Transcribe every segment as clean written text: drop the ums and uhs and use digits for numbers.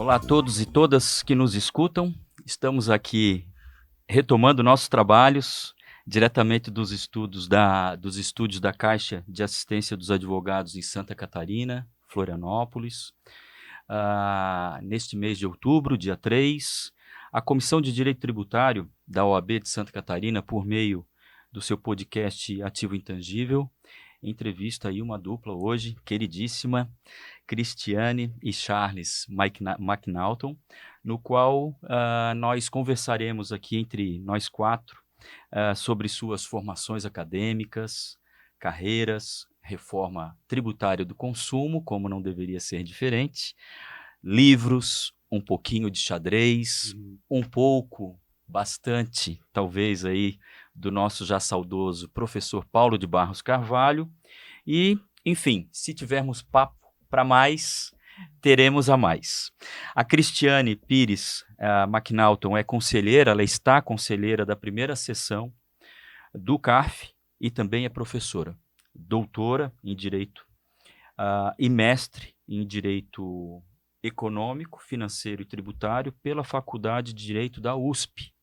Olá a todos e todas que nos escutam. Estamos aqui retomando nossos trabalhos diretamente dos estúdios da Caixa de Assistência dos Advogados em Santa Catarina, Florianópolis. Neste mês de outubro, dia 3, a Comissão de Direito Tributário da OAB de Santa Catarina, por meio do seu podcast Ativo Intangível, entrevista aí uma dupla hoje, queridíssima, Cristiane e Charles McNaughton, no qual nós conversaremos aqui entre nós quatro sobre suas formações acadêmicas, carreiras, reforma tributária do consumo, como não deveria ser diferente, livros, um pouquinho de xadrez, um pouco, bastante, talvez aí, do nosso já saudoso professor Paulo de Barros Carvalho e, enfim, se tivermos papo para mais, teremos a mais. A Cristiane Pires McNaughton é conselheira, ela está conselheira da primeira sessão do CARF e também é professora, doutora em Direito e mestre em Direito Econômico, Financeiro e Tributário pela Faculdade de Direito da USP.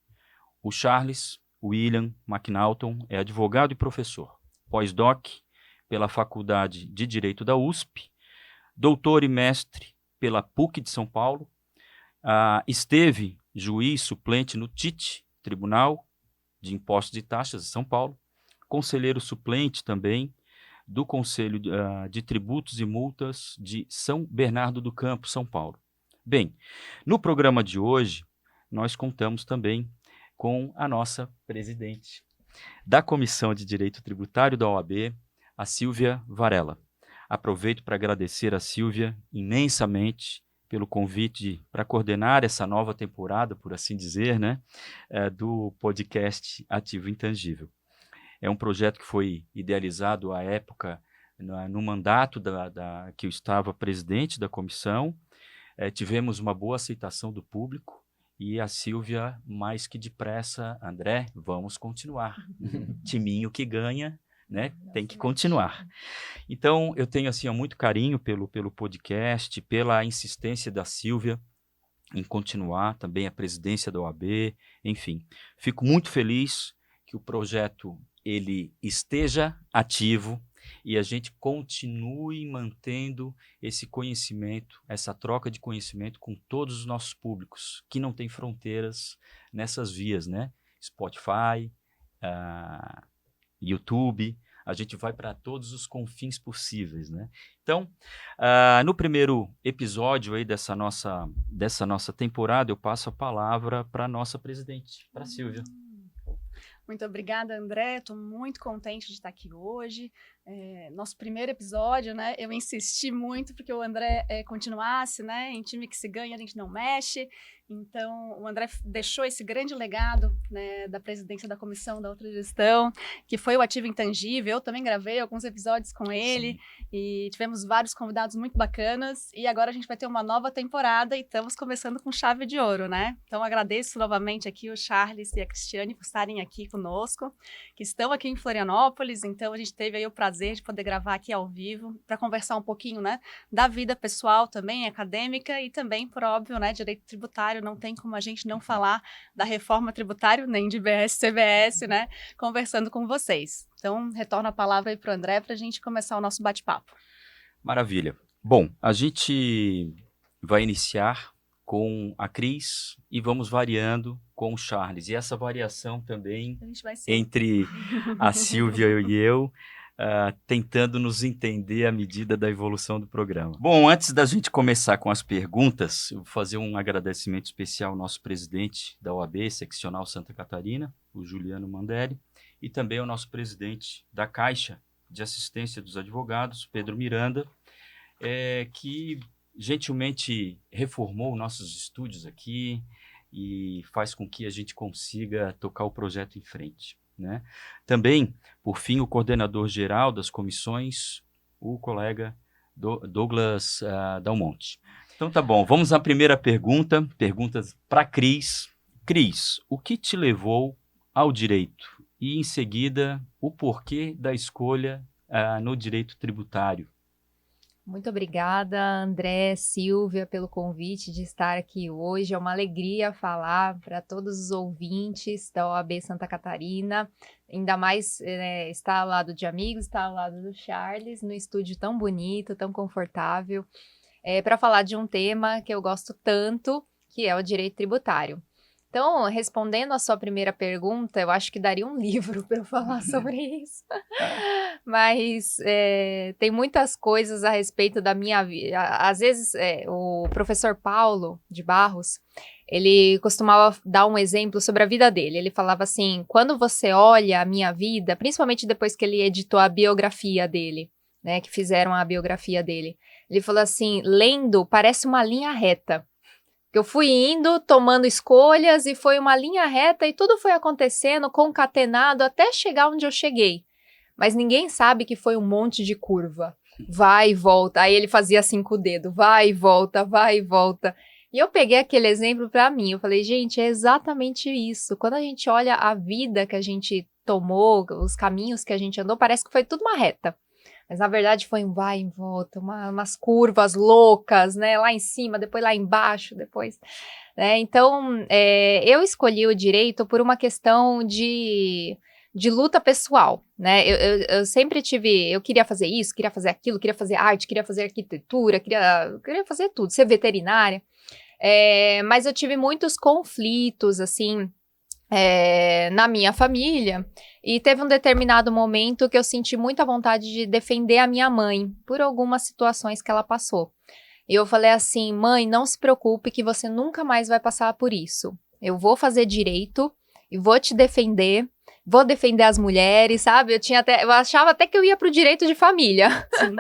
O Charles William McNaughton é advogado e professor, pós-doc pela Faculdade de Direito da USP, doutor e mestre pela PUC de São Paulo, esteve juiz suplente no TIT, Tribunal de Impostos e Taxas de São Paulo, conselheiro suplente também do Conselho de Tributos e Multas de São Bernardo do Campo, São Paulo. Bem, no programa de hoje, nós contamos também com a nossa presidente da Comissão de Direito Tributário da OAB, a Silvia Varela. Aproveito para agradecer a Silvia imensamente pelo convite para coordenar essa nova temporada, por assim dizer, né, do podcast Ativo Intangível. É um projeto que foi idealizado à época, no mandato que eu estava presidente da comissão. Tivemos uma boa aceitação do público e a Silvia, mais que depressa, André, vamos continuar. Timinho que ganha, né, tem que continuar. Então, eu tenho assim, muito carinho pelo podcast, pela insistência da Silvia em continuar, também a presidência da OAB, enfim. Fico muito feliz que o projeto ele esteja ativo e a gente continue mantendo esse conhecimento, essa troca de conhecimento com todos os nossos públicos, que não tem fronteiras nessas vias, né? Spotify, YouTube, a gente vai para todos os confins possíveis, né? Então, no primeiro episódio aí dessa nossa temporada, eu passo a palavra para a nossa presidente, para a Silvia. Muito obrigada, André. Estou muito contente de estar aqui hoje. Nosso primeiro episódio, né? Eu insisti muito porque o André continuasse, né? Em time que se ganha, a gente não mexe. Então, o André deixou esse grande legado, né, da presidência da comissão da outra gestão, que foi o Ativo Intangível. Eu também gravei alguns episódios com ele. Sim. E tivemos vários convidados muito bacanas. E agora a gente vai ter uma nova temporada e estamos começando com chave de ouro, né? Então, agradeço novamente aqui o Charles e a Cristiane por estarem aqui conosco, que estão aqui em Florianópolis. Então, a gente teve aí o prazer de poder gravar aqui ao vivo para conversar um pouquinho, né, da vida pessoal também, acadêmica e também, por óbvio, né, direito tributário. Não tem como a gente não falar da reforma tributária, nem de IBS, CBS, né, conversando com vocês. Então, retorno a palavra aí para o André para a gente começar o nosso bate-papo. Maravilha. Bom, a gente vai iniciar com a Cris e vamos variando com o Charles. E essa variação também entre a Silvia e eu, tentando nos entender à medida da evolução do programa. Bom, antes da gente começar com as perguntas, eu vou fazer um agradecimento especial ao nosso presidente da OAB, Seccional Santa Catarina, o Juliano Mandelli, e também ao nosso presidente da Caixa de Assistência dos Advogados, Pedro Miranda, que gentilmente reformou nossos estúdios aqui e faz com que a gente consiga tocar o projeto em frente, né? Também, por fim, o coordenador geral das comissões, o colega Douglas Dalmonte. Então tá bom, vamos à primeira pergunta, perguntas para Cris. Cris, o que te levou ao direito? E em seguida, o porquê da escolha no direito tributário? Muito obrigada, André, Silvia, pelo convite de estar aqui hoje. É uma alegria falar para todos os ouvintes da OAB Santa Catarina, ainda mais estar ao lado de amigos, estar ao lado do Charles, no estúdio tão bonito, tão confortável, para falar de um tema que eu gosto tanto, que é o direito tributário. Então, respondendo a sua primeira pergunta, eu acho que daria um livro para eu falar sobre isso. Mas tem muitas coisas a respeito da minha vida. Às vezes, o professor Paulo de Barros, ele costumava dar um exemplo sobre a vida dele. Ele falava assim, quando você olha a minha vida, principalmente depois que ele editou a biografia dele, né, que fizeram a biografia dele, ele falou assim, lendo, parece uma linha reta. Eu fui indo, tomando escolhas e foi uma linha reta e tudo foi acontecendo, concatenado até chegar onde eu cheguei. Mas ninguém sabe que foi um monte de curva. Vai e volta. Aí ele fazia assim com o dedo, vai e volta, vai e volta. E eu peguei aquele exemplo para mim. Eu falei, gente, é exatamente isso. Quando a gente olha a vida que a gente tomou, os caminhos que a gente andou, parece que foi tudo uma reta. Mas, na verdade, foi um vai e volta, umas curvas loucas, né? Lá em cima, depois lá embaixo, depois... Né? Então, eu escolhi o direito por uma questão de luta pessoal, né? Eu sempre tive... Eu queria fazer isso, queria fazer aquilo, queria fazer arte, queria fazer arquitetura, queria fazer tudo, ser veterinária. Mas eu tive muitos conflitos, assim... na minha família, e teve um determinado momento que eu senti muita vontade de defender a minha mãe por algumas situações que ela passou. E eu falei assim, mãe, não se preocupe que você nunca mais vai passar por isso. Eu vou fazer direito e vou te defender, vou defender as mulheres, sabe? Eu achava até que eu ia pro direito de família. Sim.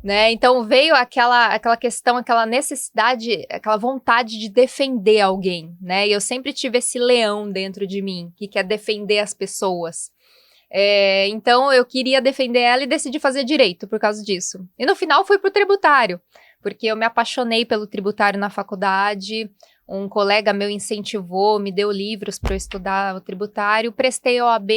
Né? Então veio aquela questão, aquela necessidade, aquela vontade de defender alguém, né? E eu sempre tive esse leão dentro de mim, que quer defender as pessoas. Então eu queria defender ela e decidi fazer direito por causa disso. E no final fui pro tributário, porque eu me apaixonei pelo tributário na faculdade. Um colega meu incentivou, me deu livros para eu estudar o tributário, prestei OAB,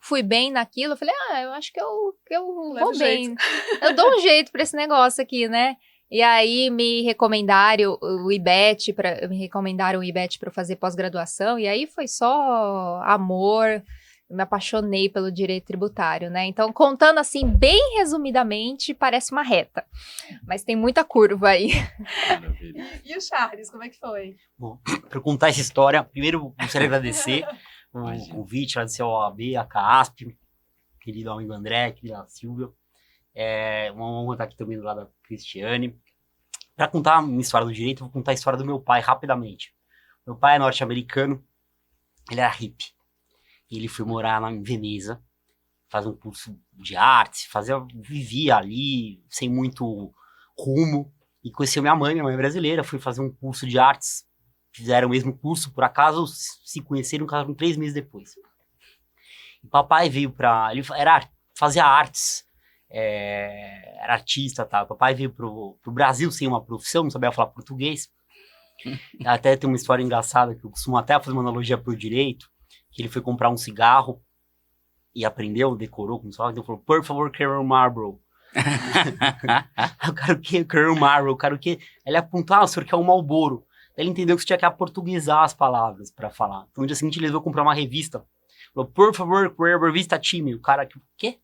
fui bem naquilo, eu falei, eu acho que eu vou bem. Eu dou um jeito para esse negócio aqui, né? E aí me recomendaram o IBET para eu fazer pós-graduação, e aí foi só amor. Eu me apaixonei pelo direito tributário, né? Então, contando assim, bem resumidamente, parece uma reta. Mas tem muita curva aí. E o Charles, como é que foi? Bom, para contar essa história, primeiro gostaria de agradecer o convite, agradecer ao OAB, a CASP, querido amigo André, querida Silvia. Uma honra estar aqui também do lado da Cristiane. Para contar a minha história do direito, eu vou contar a história do meu pai rapidamente. Meu pai é norte-americano, ele era hippie. Ele foi morar em Veneza, fazer um curso de artes, vivia ali sem muito rumo, e conheceu minha mãe é brasileira, foi fazer um curso de artes, fizeram o mesmo curso, por acaso se conheceram, casaram 3 meses depois. E papai veio ele fazia artes, era artista, tá? Papai veio pro Brasil sem uma profissão, não sabia falar português. Até tem uma história engraçada, que eu costumo até fazer uma analogia pro direito, que ele foi comprar um cigarro e aprendeu, decorou como só, então falou, por favor, Carol Marlboro. Eu quero o quê? Carol Marlboro, eu quero o quê? Ele apontou, o senhor quer um Marlboro. Ele entendeu que você tinha que aportuguesar as palavras para falar. Então, no dia seguinte, ele levou comprar uma revista. Falou, por favor, revista Time. O cara, o quê?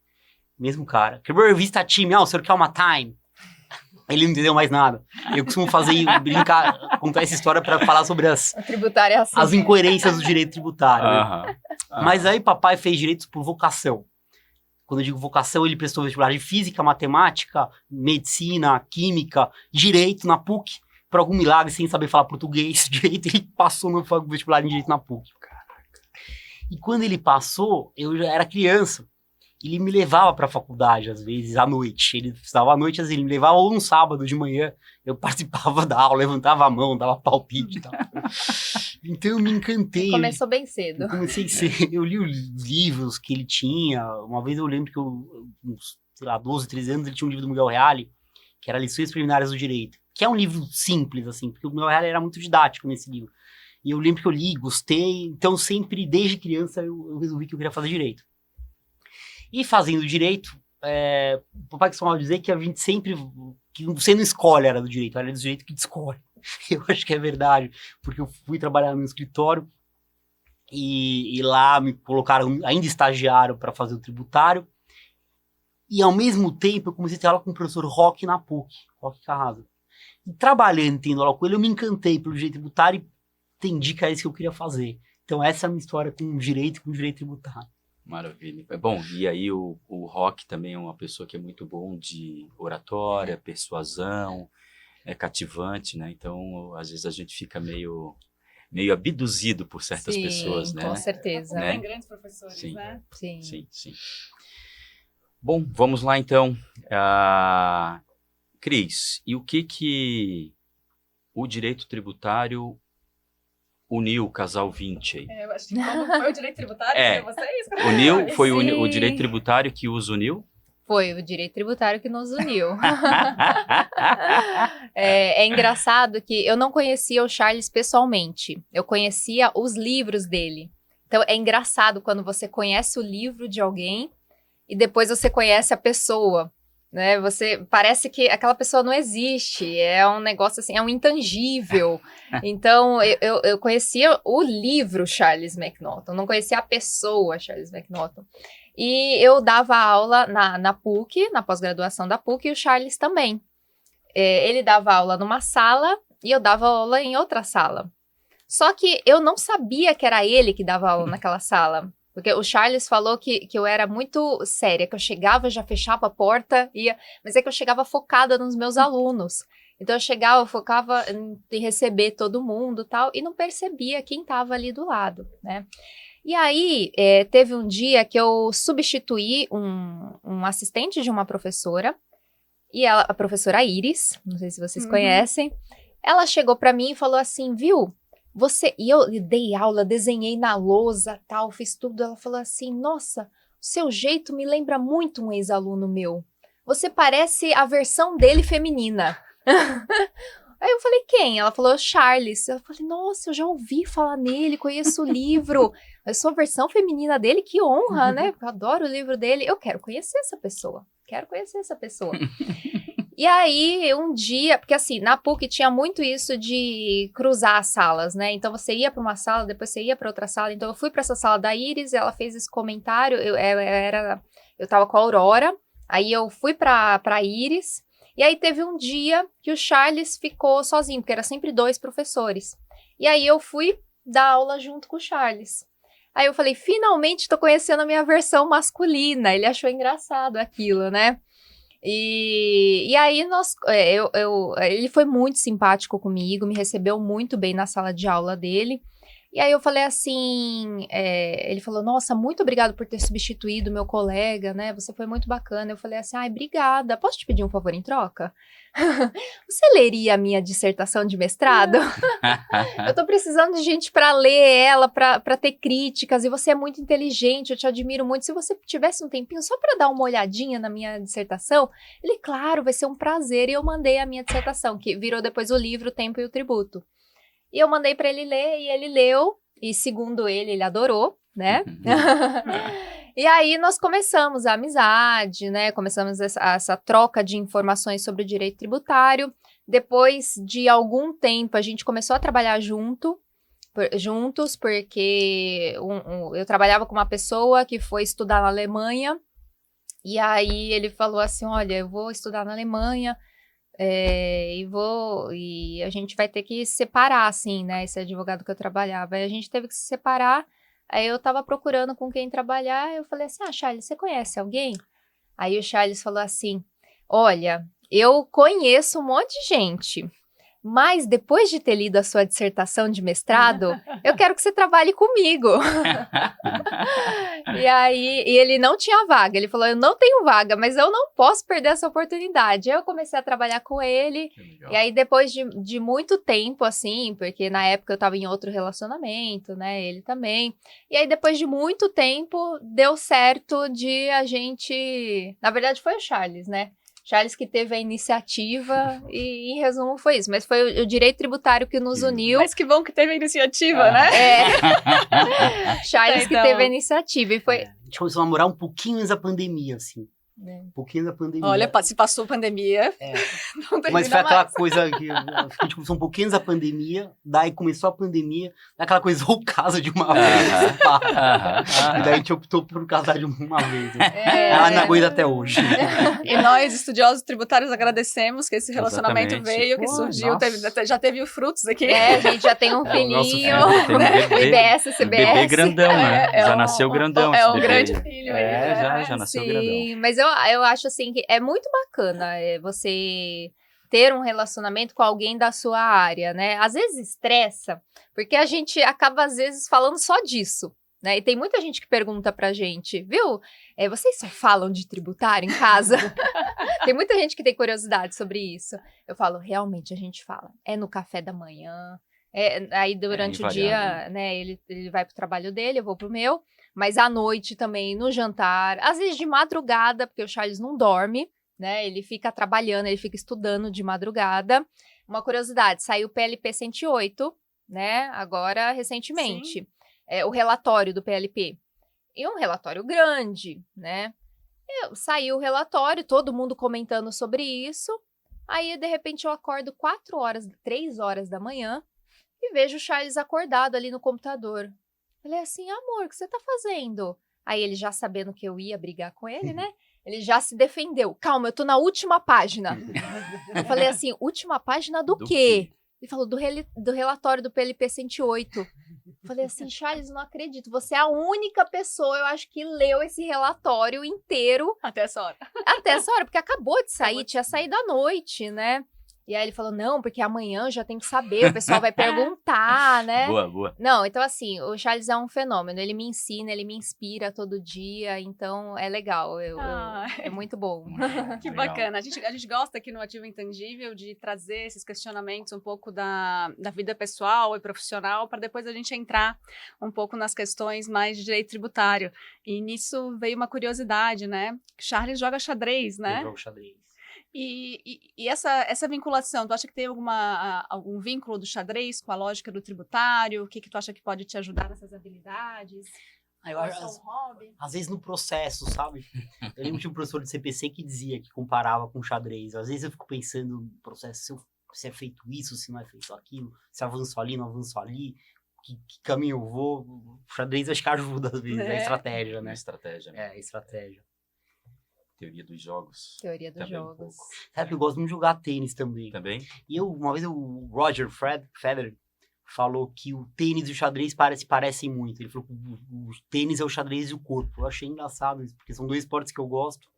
Mesmo cara. Revista Time, o senhor quer uma Time. Ele não entendeu mais nada. Eu costumo brincar, contar essa história para falar sobre as incoerências do direito tributário. Né? Mas aí papai fez direito por vocação. Quando eu digo vocação, ele prestou vestibular de física, matemática, medicina, química, direito na PUC. Por algum milagre, sem saber falar português, direito, ele passou no vestibular em direito na PUC. E quando ele passou, eu já era criança. Ele me levava para a faculdade, às vezes, à noite. Ele estudava à noite, às vezes, ele me levava ou no sábado de manhã. Eu participava da aula, levantava a mão, dava palpite e tal. Então eu me encantei. Começou bem cedo. Eu li os livros que ele tinha. Uma vez eu lembro que uns, 12, 13 anos, ele tinha um livro do Miguel Reale, que era Lições Preliminares do Direito. Que é um livro simples, assim, porque o Miguel Reale era muito didático nesse livro. E eu lembro que eu li, gostei. Então sempre, desde criança, eu resolvi que eu queria fazer direito. E fazendo direito, o papai costumava dizer que a gente sempre que você não escolhe a área do direito, a área do direito que te escolhe. Eu acho que é verdade, porque eu fui trabalhar no escritório e lá me colocaram ainda estagiário para fazer o tributário. E, ao mesmo tempo, eu comecei a ter aula com o professor Roque na PUC, Roque Carrasa. E trabalhando, tendo aula com ele, eu me encantei pelo direito tributário e entendi que era isso que eu queria fazer. Então, essa é a minha história com o direito tributário. Maravilha. Bom, e aí o Roque também é uma pessoa que é muito bom de oratória, persuasão, é cativante, né? Então, às vezes a gente fica meio abduzido por certas Sim, pessoas, né? Com certeza. Né? Grandes professores, Sim. né? Sim. Sim. Bom, vamos lá então. Cris, e o que o direito tributário uniu o casal 20 aí? Eu acho que como foi o direito tributário, vocês? Foi Sim. o direito tributário que os uniu? Foi o direito tributário que nos uniu. É engraçado que eu não conhecia o Charles pessoalmente. Eu conhecia os livros dele. Então, é engraçado quando você conhece o livro de alguém e depois você conhece a pessoa, né? Parece que aquela pessoa não existe. É um negócio assim, é um intangível. Então, eu conhecia o livro Charles McNaughton. Não conhecia a pessoa Charles McNaughton. E eu dava aula na PUC, na pós-graduação da PUC, e o Charles também. Ele dava aula numa sala e eu dava aula em outra sala. Só que eu não sabia que era ele que dava aula naquela sala. Porque o Charles falou que eu era muito séria, que eu chegava, já fechava a porta, mas é que eu chegava focada nos meus alunos. Então eu chegava, focava em receber todo mundo e tal, e não percebia quem estava ali do lado, né? E aí, teve um dia que eu substituí um assistente de uma professora, e a professora Iris, não sei se vocês conhecem, ela chegou para mim e falou assim, viu, e eu dei aula, desenhei na lousa, tal, fiz tudo, ela falou assim, nossa, o seu jeito me lembra muito um ex-aluno meu, você parece a versão dele feminina. Aí eu falei, quem? Ela falou, Charles. Eu falei, nossa, eu já ouvi falar nele, conheço o livro. Eu sou a versão feminina dele, que honra, né? Porque eu adoro o livro dele. Eu quero conhecer essa pessoa. E aí, um dia, porque assim, na PUC tinha muito isso de cruzar as salas, né? Então você ia para uma sala, depois você ia para outra sala. Então eu fui para essa sala da Iris, ela fez esse comentário, eu tava com a Aurora, aí eu fui para Iris. E aí teve um dia que o Charles ficou sozinho, porque era sempre 2 professores. E aí eu fui dar aula junto com o Charles. Aí eu falei, finalmente tô conhecendo a minha versão masculina. Ele achou engraçado aquilo, né? E aí ele foi muito simpático comigo, me recebeu muito bem na sala de aula dele. E aí eu falei assim, ele falou, nossa, muito obrigado por ter substituído meu colega, né, você foi muito bacana. Eu falei assim, ai, obrigada, posso te pedir um favor em troca? Você leria a minha dissertação de mestrado? Eu tô precisando de gente para ler ela, para ter críticas, e você é muito inteligente, eu te admiro muito. Se você tivesse um tempinho só para dar uma olhadinha na minha dissertação, ele, claro, vai ser um prazer. E eu mandei a minha dissertação, que virou depois o livro O Tempo e o Tributo. E eu mandei para ele ler, e ele leu, e segundo ele adorou, né? E aí nós começamos a amizade, né? Começamos essa troca de informações sobre o direito tributário. Depois de algum tempo, a gente começou a trabalhar juntos, porque eu trabalhava com uma pessoa que foi estudar na Alemanha, e aí ele falou assim, olha, eu vou estudar na Alemanha, e a gente vai ter que se separar, assim, né, esse advogado que eu trabalhava, aí a gente teve que se separar, aí eu tava procurando com quem trabalhar, eu falei assim, Charles, você conhece alguém? Aí o Charles falou assim, olha, eu conheço um monte de gente, mas depois de ter lido a sua dissertação de mestrado, eu quero que você trabalhe comigo. E aí, ele não tinha vaga, ele falou, eu não tenho vaga, mas eu não posso perder essa oportunidade. Aí eu comecei a trabalhar com ele, e aí depois de muito tempo, assim, porque na época eu estava em outro relacionamento, né, ele também, e aí depois de muito tempo, deu certo de a gente, na verdade foi o Charles, né, Charles que teve a iniciativa e, em resumo, foi isso. Mas foi o direito tributário que nos uniu. Mas que bom que teve a iniciativa, né? Charles que teve a iniciativa. E foi... A gente começou a namorar um pouquinho antes da pandemia, assim. né? Um pouquinho da pandemia. Olha, se passou pandemia, É. não termina Mas foi aquela mais. coisa que tipo, são pouquinhos da pandemia, daí começou a pandemia, aquela coisa, ou casa de uma vez, pá. E daí a gente optou por casar de uma vez. Né? Ela me aguenta até hoje. E nós, estudiosos tributários, agradecemos que esse relacionamento Exatamente. veio, que Pô, surgiu, nossa. já teve frutos aqui. A gente já tem um É o nosso filhinho, filho, tem um né? bebê. IBS, Um CBS. bebê grandão, né? Já um- nasceu grandão. É esse um bebê grande aí. filho. É, já nasceu grandão. Sim, mas eu acho assim que é muito bacana você ter um relacionamento com alguém da sua área, né? Às vezes estressa, porque a gente acaba às vezes falando só disso, né? E tem muita gente que pergunta pra gente, viu? Vocês só falam de tributário em casa? Tem muita gente que tem curiosidade sobre isso. Eu falo, realmente a gente fala. É no café da manhã, aí durante o dia, invariável. né? Ele vai pro trabalho dele, eu vou pro meu. Mas à noite também, no jantar, às vezes de madrugada, porque o Charles não dorme, né? Ele fica trabalhando, ele fica estudando de madrugada. Uma curiosidade, saiu o PLP 108, né? Agora, recentemente. O relatório do PLP. E um relatório grande, né? Saiu o relatório, todo mundo comentando sobre isso. Aí, de repente, eu acordo 3 horas da manhã e vejo o Charles acordado ali no computador. Falei assim, amor, o que você tá fazendo? Aí ele já sabendo que eu ia brigar com ele, né? Ele já se defendeu. Calma, eu tô na última página. Eu falei assim, última página do quê? Ele falou, do relatório do PLP 108. Eu falei assim, Charles, não acredito. Você é a única pessoa, eu acho, que leu esse relatório inteiro. Até essa hora. Até essa hora, porque acabou de sair, tinha saído à noite, né? E aí ele falou, não, porque amanhã eu já tenho que saber, o pessoal vai perguntar, né? Boa. Não, então assim, o Charles é um fenômeno, ele me ensina, ele me inspira todo dia, então é legal, é muito bom. Que Legal. bacana. A gente gosta aqui no Ativo Intangível de trazer esses questionamentos um pouco da vida pessoal e profissional, para depois a gente entrar um pouco nas questões mais de direito tributário. E nisso veio uma curiosidade, né? Charles joga xadrez, né? Eu jogo xadrez. E essa vinculação, tu acha que tem algum vínculo do xadrez com a lógica do tributário? O que tu acha que pode te ajudar nessas habilidades? Eu Ou é acho, só um hobby? às vezes no processo, sabe? Eu lembro de um professor de CPC que dizia que comparava com xadrez. Às vezes eu fico pensando no processo, se é feito isso, se não é feito aquilo, se avanço ali, não avanço ali, que caminho eu vou. O xadrez acho que ajuda às vezes, é estratégia, né? Estratégia, né? É, estratégia. Teoria dos jogos. Teoria dos Também um jogos. pouco. Sabe que eu gosto muito de jogar tênis também. Também? E uma vez o Roger Federer falou que o tênis e o xadrez parecem muito. Ele falou que o tênis é o xadrez e o corpo. Eu achei engraçado isso, porque são dois esportes que eu gosto.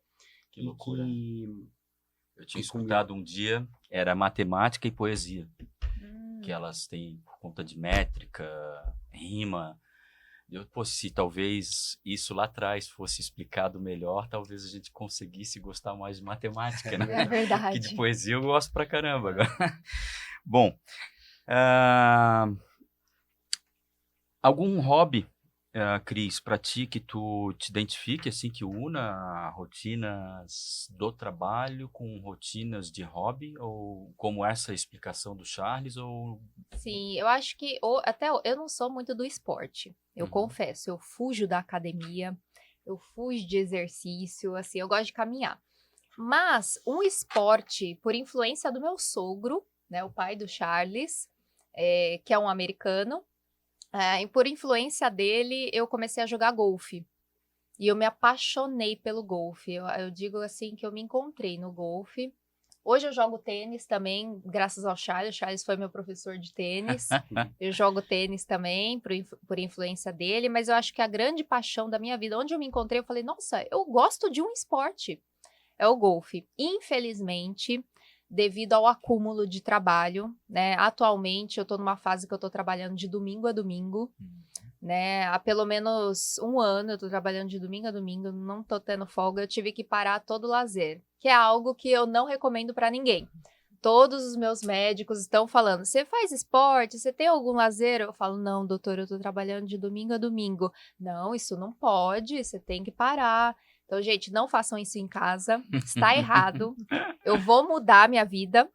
Que loucura. Que... Eu tinha escutado um dia, era matemática e poesia. Que elas têm, por conta de métrica, rima. Se talvez isso lá atrás fosse explicado melhor, talvez a gente conseguisse gostar mais de matemática, né? É verdade. Que de poesia eu gosto pra caramba agora. Bom, algum hobby, Cris, pra ti que tu te identifique, assim, que una rotinas do trabalho com rotinas de hobby? Ou como essa explicação do Charles? Ou... Sim, eu acho que eu não sou muito do esporte. Eu confesso, eu fujo da academia, eu fujo de exercício, assim, eu gosto de caminhar. Mas um esporte, por influência do meu sogro, né, o pai do Charles, que é um americano, e por influência dele, eu comecei a jogar golfe. E eu me apaixonei pelo golfe. Eu digo assim que eu me encontrei no golfe. Hoje eu jogo tênis também, graças ao Charles. O Charles foi meu professor de tênis. Eu jogo tênis também, por influência dele. Mas eu acho que a grande paixão da minha vida, onde eu me encontrei, eu falei, nossa, eu gosto de um esporte. É o golfe. Infelizmente, devido ao acúmulo de trabalho, né? Atualmente, eu estou numa fase que eu estou trabalhando de domingo a domingo. Né? Há pelo menos um ano eu tô trabalhando de domingo a domingo, não tô tendo folga, eu tive que parar todo o lazer, que é algo que eu não recomendo para ninguém. Todos os meus médicos estão falando, você faz esporte, você tem algum lazer? Eu falo, não, doutor, eu tô trabalhando de domingo a domingo. Não, isso não pode, você tem que parar. Então, gente, não façam isso em casa, está errado. Eu vou mudar a minha vida,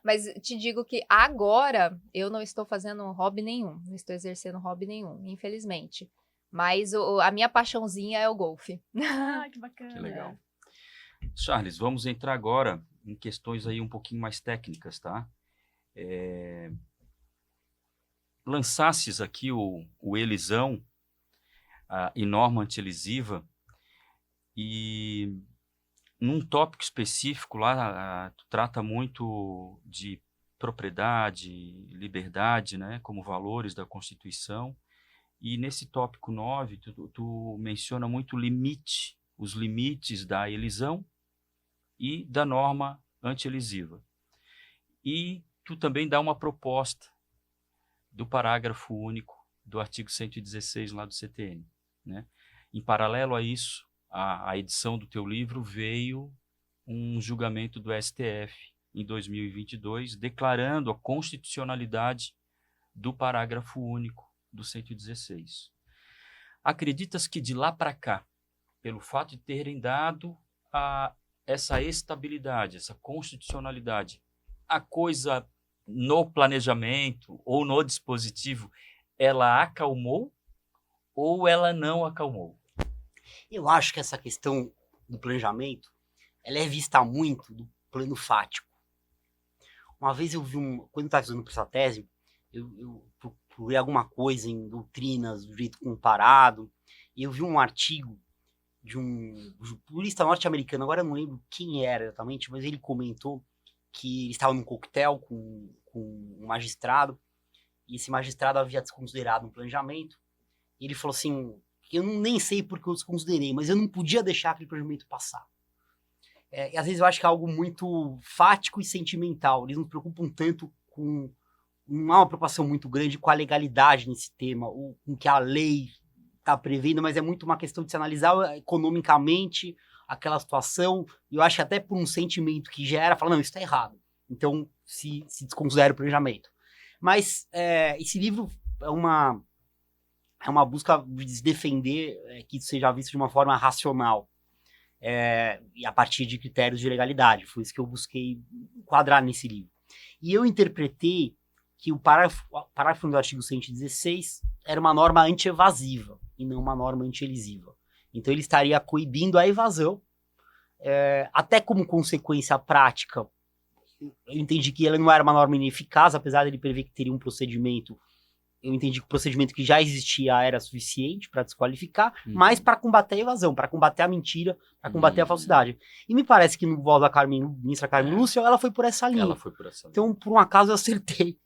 mas te digo que agora eu não estou fazendo hobby nenhum, não estou exercendo hobby nenhum, infelizmente. Mas a minha paixãozinha é o golfe. Ah, que bacana. Que legal. Charles, vamos entrar agora em questões aí um pouquinho mais técnicas, tá? Lançasses aqui o Elisão e norma antielisiva, e num tópico específico lá, tu trata muito de propriedade, liberdade, né, como valores da Constituição, e nesse tópico 9, tu menciona muito os limites da elisão e da norma antielisiva. E tu também dá uma proposta do parágrafo único do artigo 116 lá do CTN, né? Em paralelo a isso, a edição do teu livro veio um julgamento do STF em 2022 declarando a constitucionalidade do parágrafo único do 116. Acreditas que de lá para cá, pelo fato de terem dado essa estabilidade, essa constitucionalidade, a coisa no planejamento ou no dispositivo, ela acalmou ou ela não acalmou? Eu acho que essa questão do planejamento, ela é vista muito do plano fático. Uma vez eu vi quando eu estava estudando para essa tese, eu procurei alguma coisa em doutrinas do direito comparado, e eu vi um artigo de um jurista norte-americano, agora eu não lembro quem era exatamente, mas ele comentou que ele estava num coquetel com um magistrado, e esse magistrado havia desconsiderado um planejamento, e ele falou assim, eu nem sei porque eu desconsiderei, mas eu não podia deixar aquele planejamento passar. E às vezes eu acho que é algo muito fático e sentimental, eles não se preocupam tanto com, não há uma preocupação muito grande com a legalidade nesse tema, ou com o que a lei está prevendo, mas é muito uma questão de se analisar economicamente aquela situação, e eu acho que até por um sentimento que gera, fala, não, isso está errado, então se desconsidera o planejamento. Mas esse livro é uma busca de se defender que isso seja visto de uma forma racional, e a partir de critérios de legalidade. Foi isso que eu busquei enquadrar nesse livro. E eu interpretei que o parágrafo do artigo 116 era uma norma anti-evasiva e não uma norma anti-elisiva. Então ele estaria coibindo a evasão, até como consequência prática. Eu entendi que ela não era uma norma ineficaz, apesar de ele prever que teria um procedimento. Eu entendi que o procedimento que já existia era suficiente para desqualificar, mas para combater a evasão, para combater a mentira, para combater a falsidade. E me parece que no voto da ministra Carmen Lúcia, ela foi por essa linha. Então, por um acaso, eu acertei.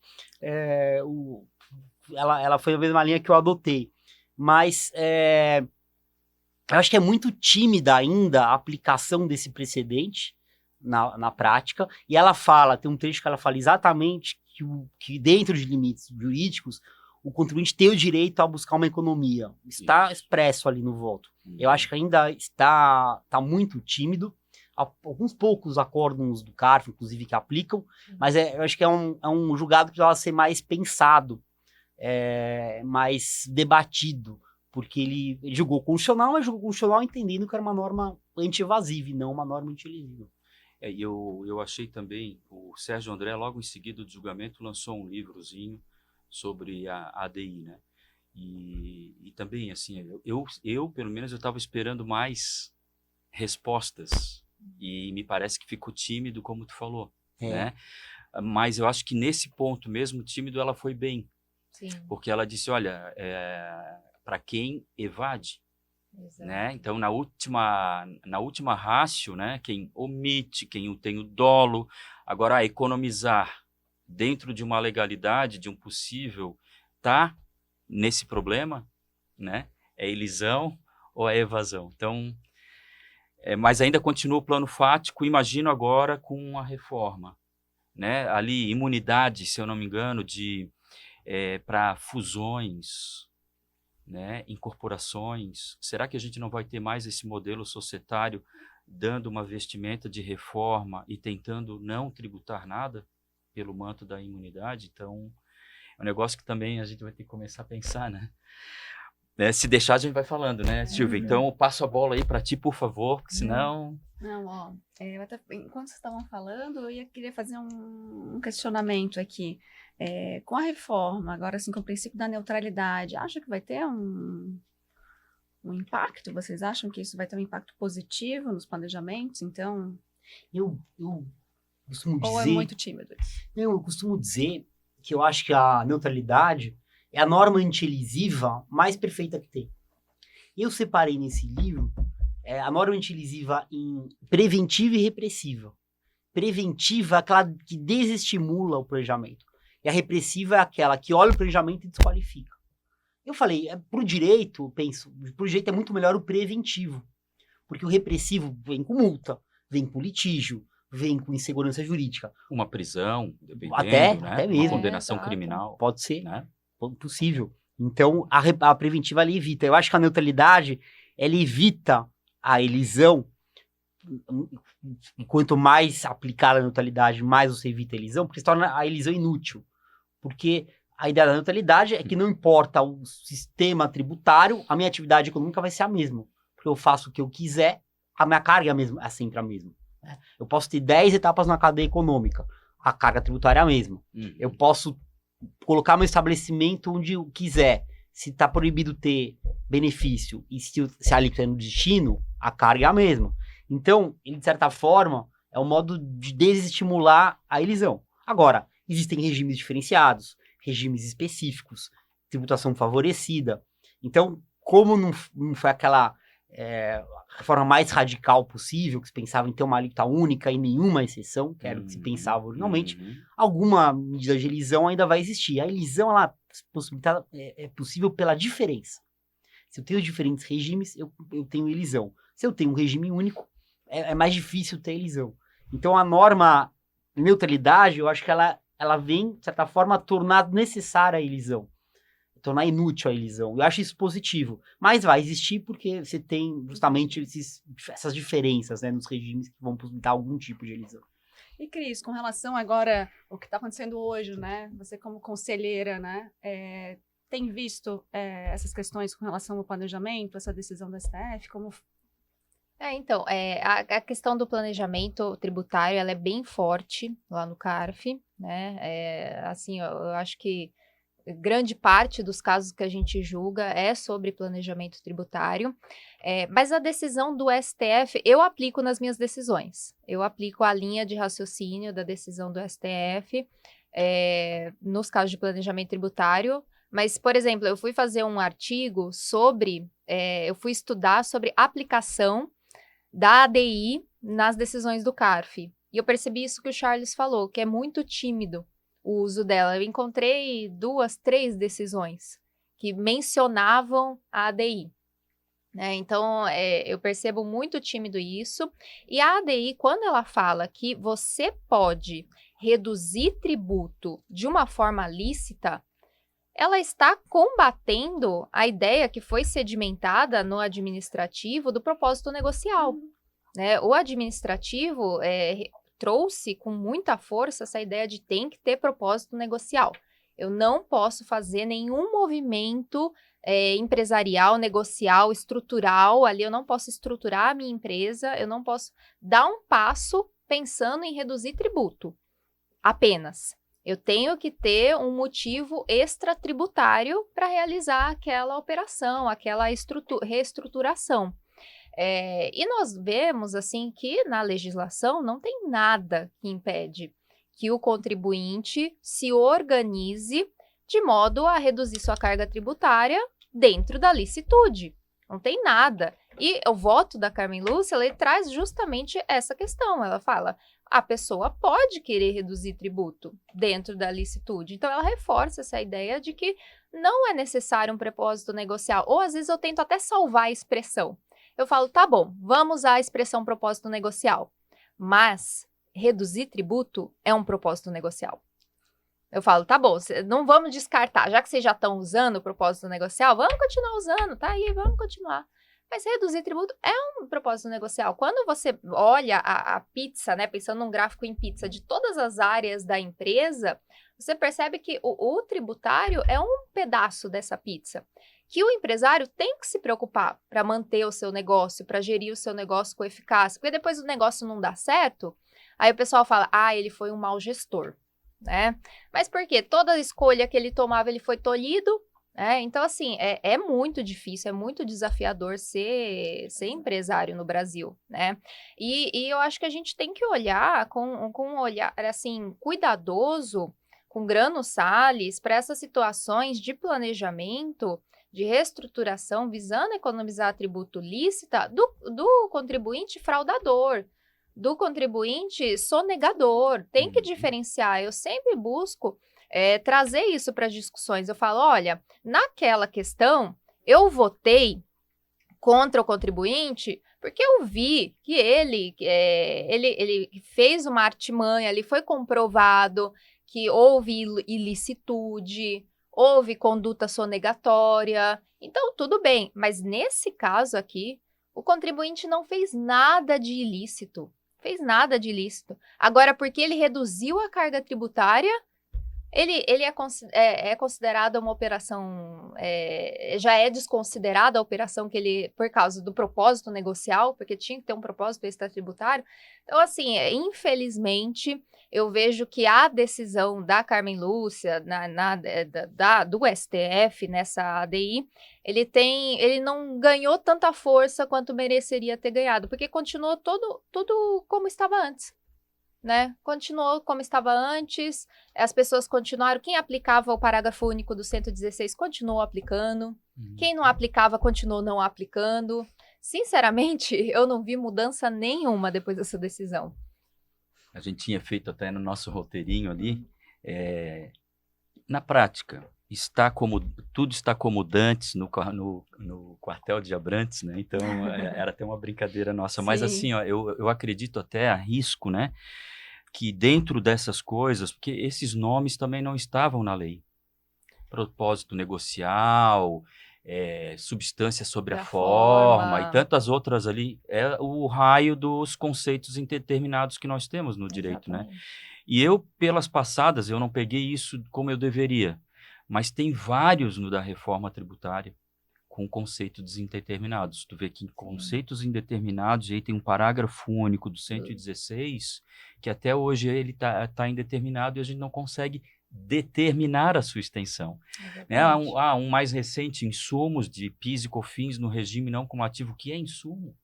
Ela foi a mesma linha que eu adotei. Mas eu acho que é muito tímida ainda a aplicação desse precedente na prática. E ela fala, tem um trecho que ela fala exatamente que dentro de limites jurídicos, o contribuinte tem o direito a buscar uma economia. Está expresso ali no voto. Eu acho que ainda está muito tímido. Há alguns poucos acórdãos do CARF, inclusive, que aplicam, mas eu acho que é um julgado que precisava ser mais pensado, mais debatido, porque ele julgou constitucional, mas julgou constitucional entendendo que era uma norma anti-evasiva e não uma norma anti-elisiva. Eu achei também, o Sérgio André, logo em seguida do julgamento, lançou um livrozinho sobre a ADI, né? E também, assim, eu pelo menos, eu estava esperando mais respostas, e me parece que ficou tímido, como tu falou, né? Mas eu acho que nesse ponto mesmo, tímido, ela foi bem. Sim. Porque ela disse, olha, para quem evade, né? Então, na última ratio, né? Quem omite, quem tem o dolo, agora economizar dentro de uma legalidade, de um possível, tá nesse problema, né? É elisão ou é evasão? Então, mas ainda continua o plano fático, imagino agora com a reforma, né? Ali, imunidade, se eu não me engano, para fusões, né? Incorporações. Será que a gente não vai ter mais esse modelo societário dando uma vestimenta de reforma e tentando não tributar nada pelo manto da imunidade? Então, é um negócio que também a gente vai ter que começar a pensar, né? Se deixar, a gente vai falando, né, Silvia? Então, eu passo a bola aí para ti, por favor, porque senão... Não, ó, enquanto vocês estavam falando, queria fazer um questionamento aqui. Com a reforma, agora assim, com o princípio da neutralidade, acha que vai ter um impacto? Vocês acham que isso vai ter um impacto positivo nos planejamentos? Então, Eu costumo ou é dizer... muito tímido? Eu costumo dizer que eu acho que a neutralidade é a norma antilisiva mais perfeita que tem. Eu separei nesse livro a norma antilisiva em preventiva e repressiva. Preventiva é aquela que desestimula o planejamento. E a repressiva é aquela que olha o planejamento e desqualifica. Eu falei, pro direito, penso, pro direito é muito melhor o preventivo. Porque o repressivo vem com multa, vem com litígio, vem com insegurança jurídica. Uma prisão, dependendo, Até né? mesmo. Uma condenação Exato. criminal, Pode ser. né? Possível. Então, a preventiva ela evita. Eu acho que a neutralidade, ela evita a elisão. E quanto mais aplicada a neutralidade, mais você evita a elisão, porque se torna a elisão inútil. Porque a ideia da neutralidade é que não importa o sistema tributário, a minha atividade econômica vai ser a mesma. Porque eu faço o que eu quiser, a minha carga é sempre a mesma. Né? Eu posso ter 10 etapas na cadeia econômica, a carga tributária é a mesma. Eu posso colocar meu estabelecimento onde eu quiser. Se está proibido ter benefício e se a alíquota é no destino, a carga é a mesma. Então, ele, de certa forma, é um modo de desestimular a elisão. Agora, existem regimes diferenciados, regimes específicos, tributação favorecida. Então, como não foi aquela reforma mais radical possível, que se pensava em ter uma alíquota única e nenhuma exceção, que era o que se pensava originalmente, alguma medida de elisão ainda vai existir. A elisão, ela é possível pela diferença. Se eu tenho diferentes regimes, eu tenho elisão. Se eu tenho um regime único, é mais difícil ter elisão. Então, a norma neutralidade, eu acho que ela vem, de certa forma, tornar necessária a elisão. Tornar inútil a elisão. Eu acho isso positivo. Mas vai existir porque você tem justamente essas diferenças, né, nos regimes que vão possibilitar algum tipo de elisão. E Cris, com relação agora ao que está acontecendo hoje, né? Você como conselheira, né? Tem visto essas questões com relação ao planejamento, essa decisão do STF? Então, a questão do planejamento tributário, ela é bem forte lá no CARF, né? Assim, eu acho que grande parte dos casos que a gente julga é sobre planejamento tributário, mas a decisão do STF, eu aplico nas minhas decisões. Eu aplico a linha de raciocínio da decisão do STF nos casos de planejamento tributário, mas, por exemplo, eu fui fazer um artigo eu fui estudar sobre aplicação da ADI nas decisões do CARF. E eu percebi isso que o Charles falou, que é muito tímido o uso dela. Eu encontrei 2, 3 decisões que mencionavam a ADI. Né? Então, eu percebo muito tímido isso. E a ADI, quando ela fala que você pode reduzir tributo de uma forma lícita, ela está combatendo a ideia que foi sedimentada no administrativo do propósito negocial. Né? O administrativo trouxe com muita força essa ideia de tem que ter propósito negocial. Eu não posso fazer nenhum movimento empresarial, negocial, estrutural, ali eu não posso estruturar a minha empresa, eu não posso dar um passo pensando em reduzir tributo, apenas. Eu tenho que ter um motivo extratributário para realizar aquela operação, aquela reestruturação. E nós vemos, assim, que na legislação não tem nada que impede que o contribuinte se organize de modo a reduzir sua carga tributária dentro da licitude. Não tem nada. E o voto da Carmen Lúcia, ele traz justamente essa questão. Ela fala, a pessoa pode querer reduzir tributo dentro da licitude. Então, ela reforça essa ideia de que não é necessário um propósito negocial. Ou, às vezes, eu tento até salvar a expressão. Eu falo, tá bom, vamos usar a expressão propósito negocial. Mas reduzir tributo é um propósito negocial. Eu falo, tá bom, não vamos descartar. Já que vocês já estão usando o propósito negocial, vamos continuar usando, tá aí, vamos continuar. Mas reduzir tributo é um propósito negocial. Quando você olha a pizza, né, pensando num gráfico em pizza de todas as áreas da empresa, você percebe que o tributário é um pedaço dessa pizza. Que o empresário tem que se preocupar para manter o seu negócio, para gerir o seu negócio com eficácia. Porque depois o negócio não dá certo, aí o pessoal fala, ele foi um mau gestor. Né? Mas por quê? Toda escolha que ele tomava, ele foi tolhido, Então, assim, é muito difícil, é muito desafiador ser empresário no Brasil, né? E eu acho que a gente tem que olhar com um olhar, assim, cuidadoso, com grano Salles, para essas situações de planejamento, de reestruturação, visando economizar tributo lícita do contribuinte fraudador, do contribuinte sonegador. Tem que diferenciar. Eu sempre busco trazer isso para as discussões. Eu falo, olha, naquela questão, eu votei contra o contribuinte porque eu vi que ele fez uma artimanha, ele foi comprovado que houve ilicitude, houve conduta sonegatória. Então, tudo bem. Mas nesse caso aqui, o contribuinte não fez nada de ilícito. Agora, porque ele reduziu a carga tributária, ele é considerado uma operação, já é desconsiderada a operação que ele, por causa do propósito negocial, porque tinha que ter um propósito extratributário. Então, assim, infelizmente, eu vejo que a decisão da Carmen Lúcia, do STF, nessa ADI, ele não ganhou tanta força quanto mereceria ter ganhado, porque continuou tudo como estava antes. Né? Continuou como estava antes, as pessoas continuaram, quem aplicava o parágrafo único do 116 continuou aplicando, quem não aplicava continuou não aplicando. Sinceramente, eu não vi mudança nenhuma depois dessa decisão. A gente tinha feito até no nosso roteirinho ali, na prática, tudo está como dantes no quartel de Abrantes, né? Então, era até uma brincadeira nossa. Mas assim, ó, eu acredito até, arrisco, né? Que dentro dessas coisas, porque esses nomes também não estavam na lei. Propósito negocial, substância sobre a forma e tantas outras ali, é o raio dos conceitos indeterminados que nós temos no direito, né? E eu, pelas passadas, eu não peguei isso como eu deveria, mas tem vários no da reforma tributária com conceitos indeterminados. Tu vê que em conceitos indeterminados, aí tem um parágrafo único do 116, que até hoje ele tá indeterminado e a gente não consegue determinar a sua extensão. Um mais recente, insumos de PIS e COFINS no regime não cumulativo, que é insumo.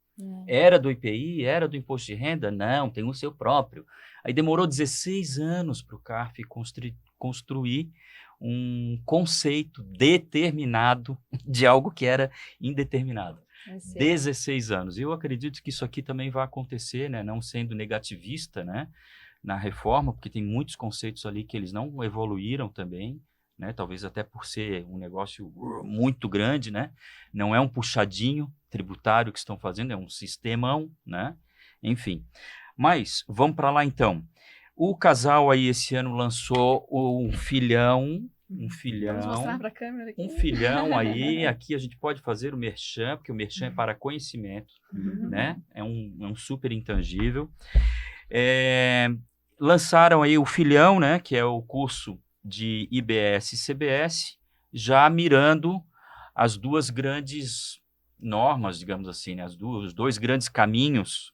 Era do IPI, era do imposto de renda? Não, tem o seu próprio. Aí demorou 16 anos para o CARF construir um conceito determinado de algo que era indeterminado. 16 anos. Eu acredito que isso aqui também vai acontecer, né? Não sendo negativista, né? Na reforma, porque tem muitos conceitos ali que eles não evoluíram também, né? Talvez até por ser um negócio muito grande, né? Não é um puxadinho tributário que estão fazendo, é um sistemão, né? Enfim. Mas, vamos para lá então. O casal aí esse ano lançou um filhão. Vamos mostrar para a câmera aqui. Um filhão aí. Aqui a gente pode fazer o merchan, porque o merchan é para conhecimento, né? É um super intangível. Lançaram aí o filhão, né? Que é o curso de IBS e CBS, já mirando as duas grandes normas, digamos assim, né? Os dois grandes caminhos,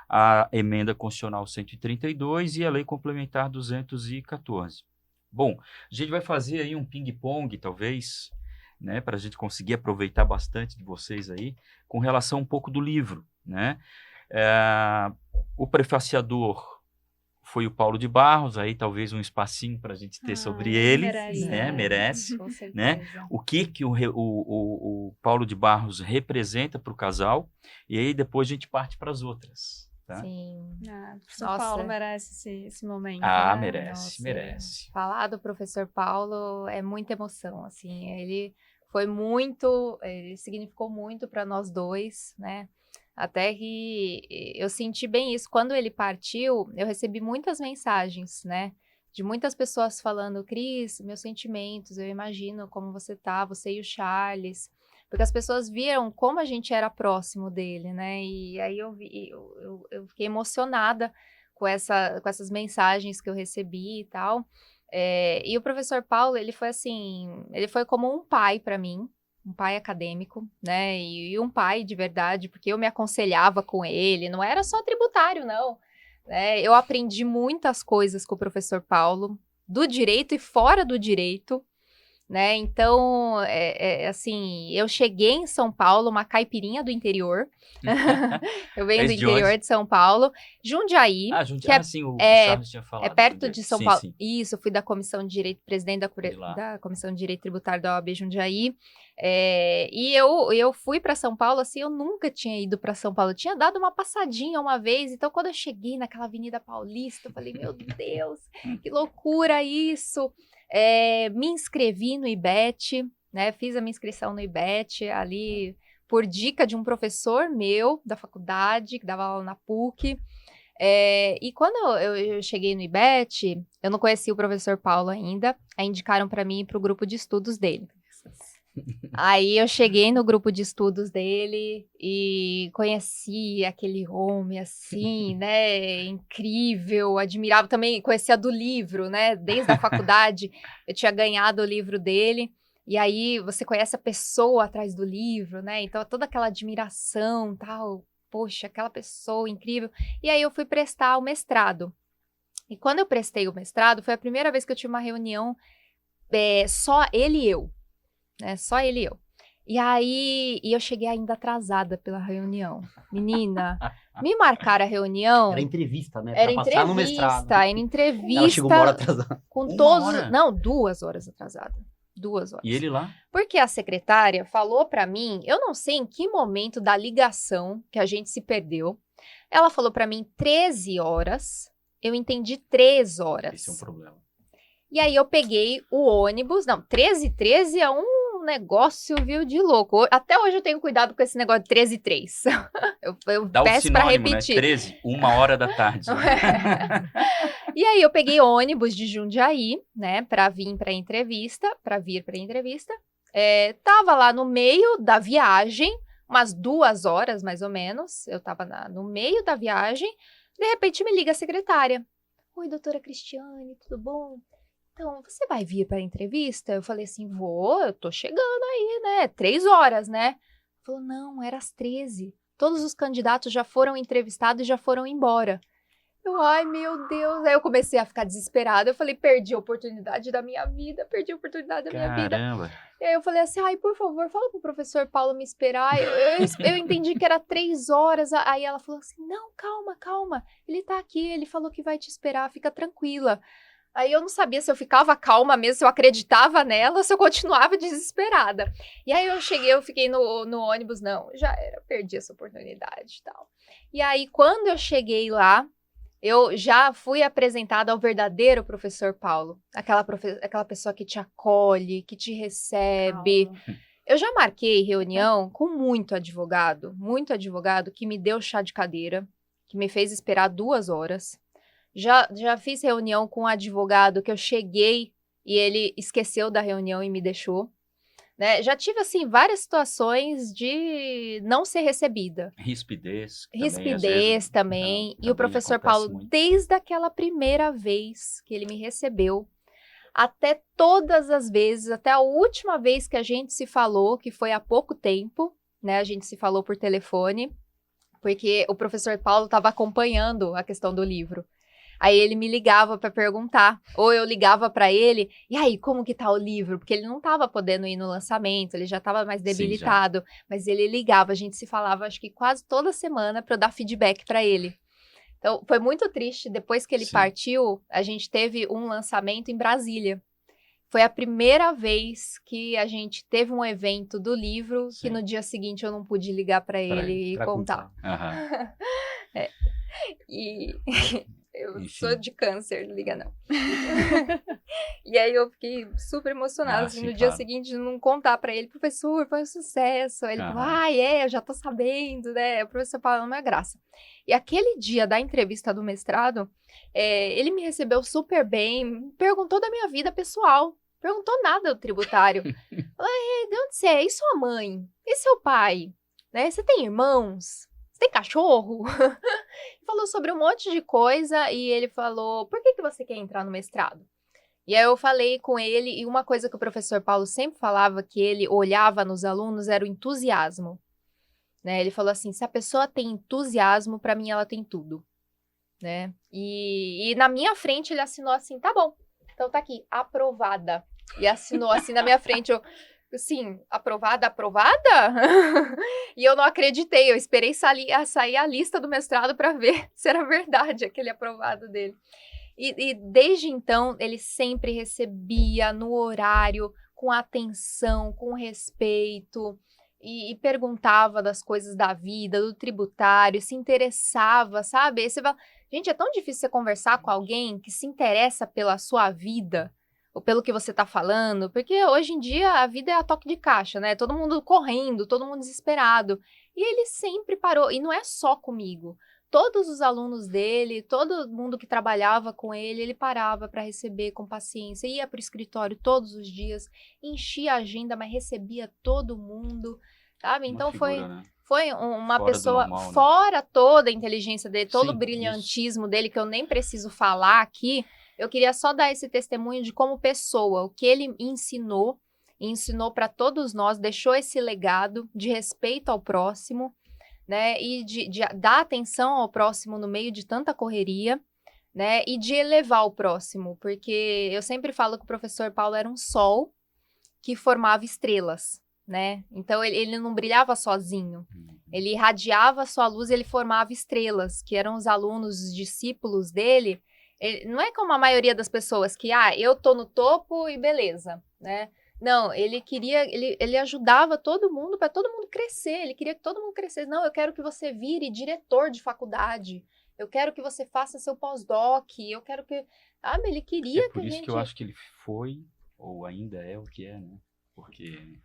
a emenda constitucional 132 e a lei complementar 214. Bom, a gente vai fazer aí um ping-pong, talvez, né, para a gente conseguir aproveitar bastante de vocês aí, com relação um pouco do livro, né? O prefaciador foi o Paulo de Barros, aí talvez um espacinho para a gente ter sobre ele, merece. né? Merece, Com certeza. né? O que o Paulo de Barros representa para o casal, e aí depois a gente parte para as outras. Tá? Sim. O professor Paulo merece esse momento. Ah, né? merece. Falar do professor Paulo é muita emoção, assim, ele significou muito para nós dois, né? Até que eu senti bem isso. Quando ele partiu, eu recebi muitas mensagens, né? De muitas pessoas falando, Cris, meus sentimentos, eu imagino como você tá, você e o Charles. Porque as pessoas viram como a gente era próximo dele, né? E aí eu fiquei emocionada com essas mensagens que eu recebi e tal. E o professor Paulo, ele foi como um pai para mim, um pai acadêmico, né? E um pai de verdade, porque eu me aconselhava com ele, não era só tributário, não. Eu aprendi muitas coisas com o professor Paulo, do direito e fora do direito, né? Então, assim, eu cheguei em São Paulo, uma caipirinha do interior. Eu venho do interior de São Paulo. Jundiaí. Jundiaí, sim, o Charles tinha falado. É perto de São Paulo. Sim. Isso, fui da Comissão de Direito, presidente da Comissão de Direito Tributário da OAB Jundiaí. E eu fui para São Paulo, assim, eu nunca tinha ido para São Paulo. Eu tinha dado uma passadinha uma vez, então quando eu cheguei naquela Avenida Paulista, eu falei, meu Deus, que loucura isso! Me inscrevi no IBET, né? Fiz a minha inscrição no IBET ali por dica de um professor meu da faculdade, que dava aula na PUC. E quando eu cheguei no IBET, eu não conhecia o professor Paulo ainda, aí indicaram para mim ir para o grupo de estudos dele. Aí eu cheguei no grupo de estudos dele e conheci aquele homem assim, né, incrível, admirável, também conhecia do livro, né, desde a faculdade eu tinha ganhado o livro dele, e aí você conhece a pessoa atrás do livro, né, então toda aquela admiração, tal, poxa, aquela pessoa incrível, e aí eu fui prestar o mestrado, e quando eu prestei o mestrado, foi a primeira vez que eu tive uma reunião, só ele e eu, né? Só ele e eu. E aí, eu cheguei ainda atrasada pela reunião. Menina, me marcaram a reunião. Era entrevista, né? Era pra passar no mestrado. era entrevista. Ela chegou uma hora atrasada. Com Uma todos. hora? Não, 2 horas atrasada. 2 horas. E ele lá? Porque a secretária falou pra mim, eu não sei em que momento da ligação que a gente se perdeu. Ela falou pra mim 13 horas. Eu entendi 3 horas. Esse é um problema. E aí eu peguei o ônibus. Não, 13 é um negócio, viu, de louco. Até hoje eu tenho cuidado com esse negócio de 13 e 3. Eu Dá peço o pra sinônimo, repetir. Né? 13, 1h da tarde. E aí eu peguei ônibus de Jundiaí, né, pra vir pra entrevista. Tava lá no meio da viagem, umas 2 horas mais ou menos. Eu tava no meio da viagem. De repente me liga a secretária. Oi, doutora Cristiane, tudo bom? Então, você vai vir para a entrevista? Eu falei assim, eu tô chegando aí, né? 3 horas, né? Falou, não, era às 13. Todos os candidatos já foram entrevistados e já foram embora. Eu, ai, meu Deus. Aí eu comecei a ficar desesperada. Eu falei, perdi a oportunidade da minha vida, Caramba. E aí eu falei assim, ai, por favor, fala pro professor Paulo me esperar. Eu entendi que era 3 horas. Aí ela falou assim, não, calma. Ele tá aqui, ele falou que vai te esperar, fica tranquila. Aí eu não sabia se eu ficava calma mesmo, se eu acreditava nela, ou se eu continuava desesperada. E aí eu fiquei no ônibus, não, já era, perdi essa oportunidade e tal. E aí quando eu cheguei lá, eu já fui apresentada ao verdadeiro professor Paulo, aquela pessoa que te acolhe, que te recebe. Eu já marquei reunião com muito advogado que me deu chá de cadeira, que me fez esperar 2 horas. Já fiz reunião com um advogado que eu cheguei e ele esqueceu da reunião e me deixou. Né? Já tive, assim, várias situações de não ser recebida. Rispidez também. E o professor Paulo, muito. Desde aquela primeira vez que ele me recebeu, até todas as vezes, até a última vez que a gente se falou, que foi há pouco tempo, né? A gente se falou por telefone, porque o professor Paulo estava acompanhando a questão do livro. Aí ele me ligava para perguntar, ou eu ligava para ele, e aí, como que tá o livro? Porque ele não estava podendo ir no lançamento, ele já estava mais debilitado, mas ele ligava, a gente se falava, acho que quase toda semana para eu dar feedback para ele. Então, foi muito triste, depois que ele partiu, a gente teve um lançamento em Brasília. Foi a primeira vez que a gente teve um evento do livro, que no dia seguinte eu não pude ligar para ele e contar. E... Eu sou de câncer, não liga não. E aí eu fiquei super emocionada, assim, no dia seguinte, não contar pra ele, professor, foi um sucesso. Aí ele falou, eu já tô sabendo, né? O professor Paulo não é graça. E aquele dia da entrevista do mestrado, ele me recebeu super bem, perguntou da minha vida pessoal, perguntou nada do tributário. Falei, de onde você é? E sua mãe? E seu pai? Né? Você tem irmãos? Tem cachorro? Falou sobre um monte de coisa e ele falou, por que você quer entrar no mestrado? E aí eu falei com ele e uma coisa que o professor Paulo sempre falava que ele olhava nos alunos era o entusiasmo. Né? Ele falou assim, se a pessoa tem entusiasmo, para mim ela tem tudo. Né? E na minha frente ele assinou assim, tá bom, então tá aqui, aprovada. E assinou assim na minha frente, eu, assim, aprovada? E eu não acreditei, eu esperei sair a lista do mestrado para ver se era verdade aquele aprovado dele. E desde então, ele sempre recebia no horário, com atenção, com respeito, e perguntava das coisas da vida, do tributário, se interessava, sabe? Aí você fala, gente, é tão difícil você conversar com alguém que se interessa pela sua vida, ou pelo que você está falando, porque hoje em dia a vida é a toque de caixa, né? Todo mundo correndo, todo mundo desesperado. E ele sempre parou, e não é só comigo. Todos os alunos dele, todo mundo que trabalhava com ele parava para receber com paciência, ia para o escritório todos os dias, enchia a agenda, mas recebia todo mundo, sabe? Então figura, foi uma fora pessoa, do normal, né? fora toda a inteligência dele, todo Sim, o brilhantismo dele, que eu nem preciso falar aqui, eu queria só dar esse testemunho de como pessoa, o que ele ensinou para todos nós, deixou esse legado de respeito ao próximo, né, e de dar atenção ao próximo no meio de tanta correria, né, e de elevar o próximo, porque eu sempre falo que o professor Paulo era um sol que formava estrelas, né, então ele não brilhava sozinho, ele irradiava a sua luz, ele formava estrelas, que eram os alunos, os discípulos dele. Ele, não é como a maioria das pessoas que, eu tô no topo e beleza, né? Não, ele ajudava todo mundo para todo mundo crescer, ele queria que todo mundo crescesse. Não, eu quero que você vire diretor de faculdade, eu quero que você faça seu pós-doc, eu quero que... Sabe, ele queria que a gente... É por isso que eu acho que ele foi, ou ainda é o que é, né? Porque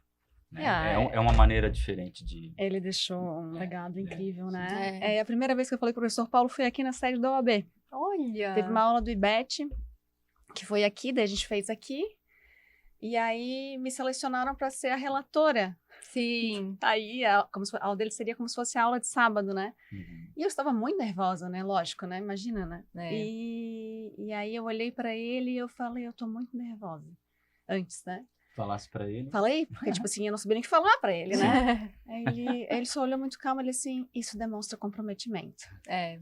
né, é uma maneira diferente de... Ele deixou um legado incrível, né? É. A primeira vez que eu falei com o professor Paulo foi aqui na sede da OAB. Olha! Teve uma aula do IBET, que foi aqui, daí a gente fez aqui. E aí me selecionaram para ser a relatora. Sim. Aí a aula dele seria como se fosse a aula de sábado, né? Uhum. E eu estava muito nervosa, né? Lógico, né? Imagina, né? É. E aí eu olhei para ele e eu falei, eu tô muito nervosa. Antes, né? Falasse pra ele. Falei, porque, tipo assim, eu não sabia nem o que falar pra ele, né? Aí ele só olhou muito calmo, ele assim, isso demonstra comprometimento. É.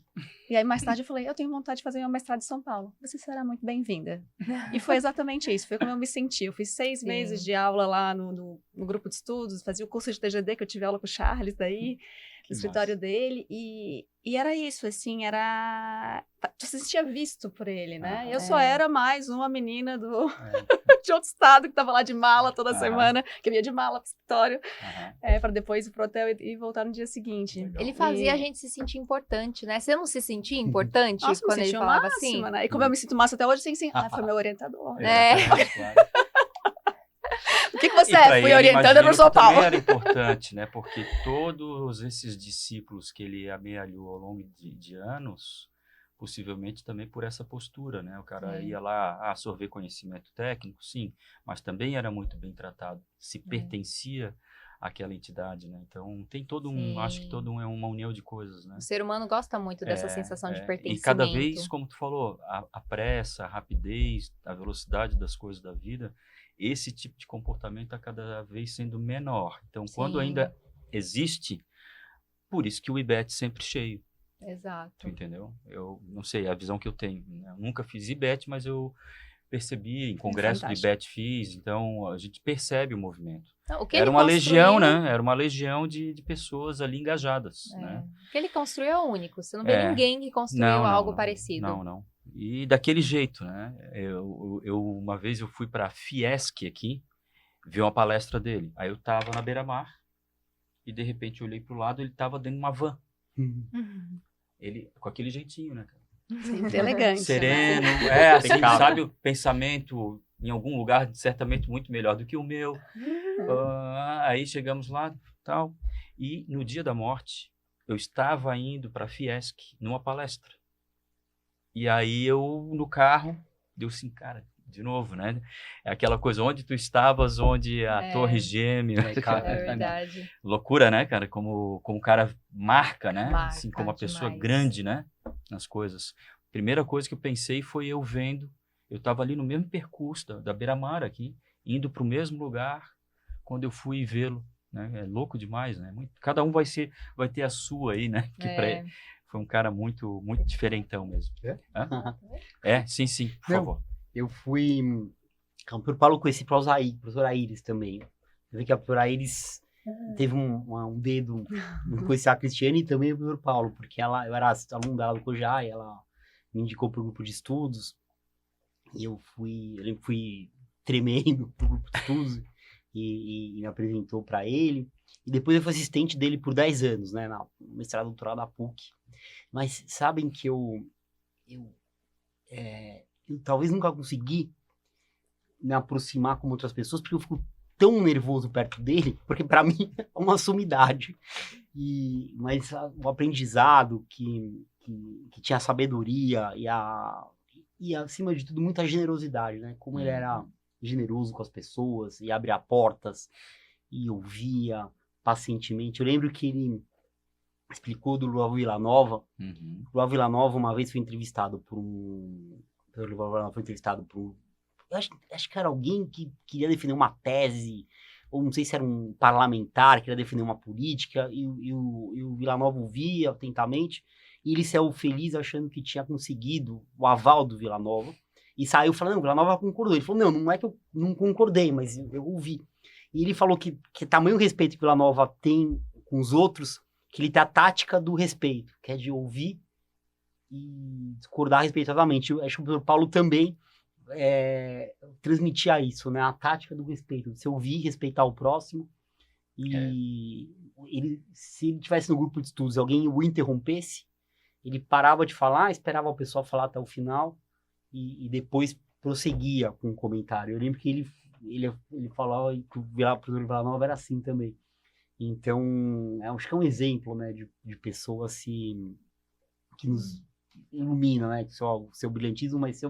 E aí, mais tarde, eu falei, eu tenho vontade de fazer meu mestrado em São Paulo. Você será muito bem-vinda. E foi exatamente isso, foi como eu me senti. Eu fiz 6 Sim. meses de aula lá no grupo de estudos, fazia o curso de TGD, que eu tive aula com o Charles daí, Que no escritório massa. dele. E era isso, assim, era... Tu se sentia visto por ele, né? Aham. Eu só era mais uma menina É. de outro estado que tava lá de mala toda Aham. semana, que eu ia de mala pro escritório, Aham. para depois ir pro hotel e voltar no dia seguinte. Legal. Ele fazia E- a gente se sentir importante, né? Você não se sentia importante Nossa, eu me quando ele senti o falava máximo, assim? né? E como eu me sinto massa até hoje, sim, foi meu orientador. Claro. O que você E pra é? Fui ele, orientando imagino no São que também Paulo. era importante, né? Porque todos esses discípulos que ele amealhou ao longo de anos, possivelmente também por essa postura, né? O cara ia lá absorver conhecimento técnico, sim, mas também era muito bem tratado, se pertencia àquela entidade, né? Então tem todo um, acho que Sim. todo um é uma união de coisas, né? O ser humano gosta muito dessa sensação de pertencimento. E cada vez, como tu falou, a pressa, a rapidez, a velocidade das coisas da vida, esse tipo de comportamento está cada vez sendo menor. Então, quando Sim. ainda existe, por isso que o IBET sempre cheio, tu Exato. entendeu? Eu não sei, a visão que eu tenho, né? Eu nunca fiz IBET, mas eu percebi, em congresso do fantástico. IBET fiz, então a gente percebe o movimento. Não, o que Era ele uma legião, construiu- né? Era uma legião de pessoas ali engajadas, né? O que ele construiu é único. Você não vê É. ninguém que construiu algo parecido. Não. E daquele jeito, né? Uma vez eu fui para a Fiesc aqui, vi uma palestra dele. Aí eu tava na beira-mar e de repente eu olhei pro lado, ele tava dentro de uma van. Uhum. Ele com aquele jeitinho, né, cara? Sempre elegante. Sereno, Né? assim, Impecável. sabe, o pensamento em algum lugar certamente muito melhor do que o meu. Aí chegamos lá, tal. E no dia da morte, eu estava indo para a Fiesc numa palestra. E aí eu, no carro, deu assim, cara, de novo, né? É aquela coisa, onde tu estavas, onde a torre gêmea. É verdade. Loucura, né, cara? Como o cara marca, né? Marca Assim, como a pessoa demais. grande, né? Nas coisas. Primeira coisa que eu pensei foi eu vendo. Eu estava ali no mesmo percurso da beira-mar aqui, indo para o mesmo lugar, quando eu fui vê-lo. Né? É louco demais, né? Cada um vai ter a sua aí, né? Foi um cara muito, muito diferentão mesmo. É? Hã? Sim, por Não. favor. Eu fui O professor Paulo eu conheci para o professor Aires também. Eu vi que a professora Aires teve um dedo no conhecer a Cristiane e também o professor Paulo, porque eu era aluno dela do Cojá, e ela me indicou para o grupo de estudos, e eu fui tremendo pro grupo de estudos, e me apresentou para ele, e depois eu fui assistente dele por 10 anos, né, na mestrado e doutorado da PUC. Mas sabem que eu talvez nunca consegui me aproximar com outras pessoas, porque eu fico tão nervoso perto dele, porque para mim é uma sumidade. Mas o aprendizado que tinha sabedoria e, acima de tudo, muita generosidade, né? Como ele era generoso com as pessoas e abria portas e ouvia pacientemente. Eu lembro que ele explicou do Luau Vilanova. O Luau Vilanova uma vez foi entrevistado por um... Eu acho que era alguém que queria defender uma tese, ou não sei se era um parlamentar, que queria defender uma política, e o Vilanova ouvia atentamente, e ele saiu feliz achando que tinha conseguido o aval do Vilanova, e saiu falando, não, o Vilanova concordou. Ele falou, não é que eu não concordei, mas eu ouvi. E ele falou que tamanho respeito que o Vilanova tem com os outros, que ele tem a tática do respeito, que é de ouvir e discordar respeitosamente. Eu acho que o professor Paulo também transmitia isso, né? A tática do respeito, de se ouvir, respeitar o próximo. E se ele estivesse no grupo de estudos e alguém o interrompesse, ele parava de falar, esperava o pessoal falar até o final e depois prosseguia com o comentário. Eu lembro que ele falava que o professor Vilanova era assim também. Então, acho que é um exemplo, né, de pessoas que nos ilumina, né? Seu brilhantismo, mas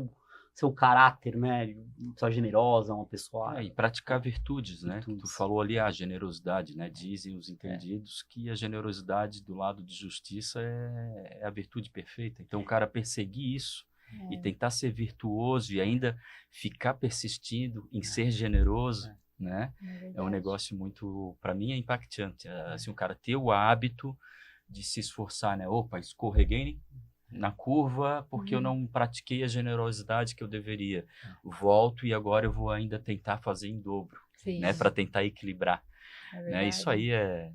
seu caráter, né? Uma pessoa generosa, uma pessoa... E praticar virtudes, né? Tu falou ali a generosidade, né? Dizem os entendidos que a generosidade do lado de justiça é a virtude perfeita. Então, o cara perseguir isso e tentar ser virtuoso e ainda ficar persistindo em ser generoso, né? É um negócio muito... Para mim, é impactante. Assim, o cara ter o hábito de se esforçar, né? Opa, escorreguei na curva porque eu não pratiquei a generosidade que eu deveria. Volto e agora eu vou ainda tentar fazer em dobro, né, para tentar equilibrar. Né? Isso aí é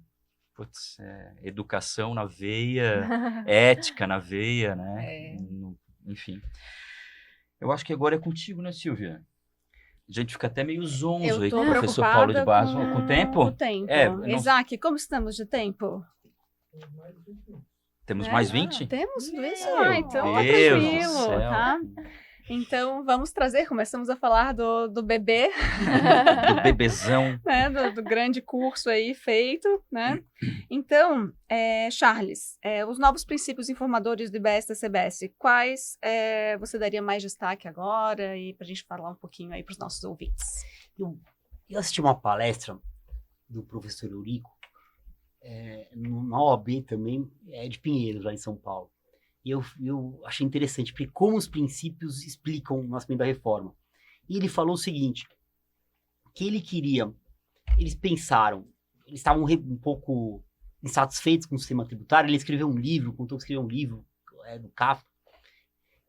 educação na veia, ética na veia, né? Enfim. Eu acho que agora é contigo, né, Silvia? A gente fica até meio zonzo aí com o professor Paulo de Barros. Com o tempo? Com o tempo. Isaac, como estamos de tempo? Temos mais 20? Temos tudo isso? Então tá tranquilo, tá? Então vamos trazer, começamos a falar do bebê. Do bebezão. Né? Do grande curso aí feito, né? Então, Charles, os novos princípios informadores do IBS-TCBS, quais você daria mais destaque agora e pra gente falar um pouquinho aí pros nossos ouvintes? Eu assisti uma palestra do professor Eurico, na OAB também, de Pinheiros, lá em São Paulo. E eu achei interessante, porque como os princípios explicam o nascimento da reforma. E ele falou o seguinte, que eles pensaram, eles estavam um pouco insatisfeitos com o sistema tributário, ele escreveu um livro, contou que escreveu um livro do Kafka,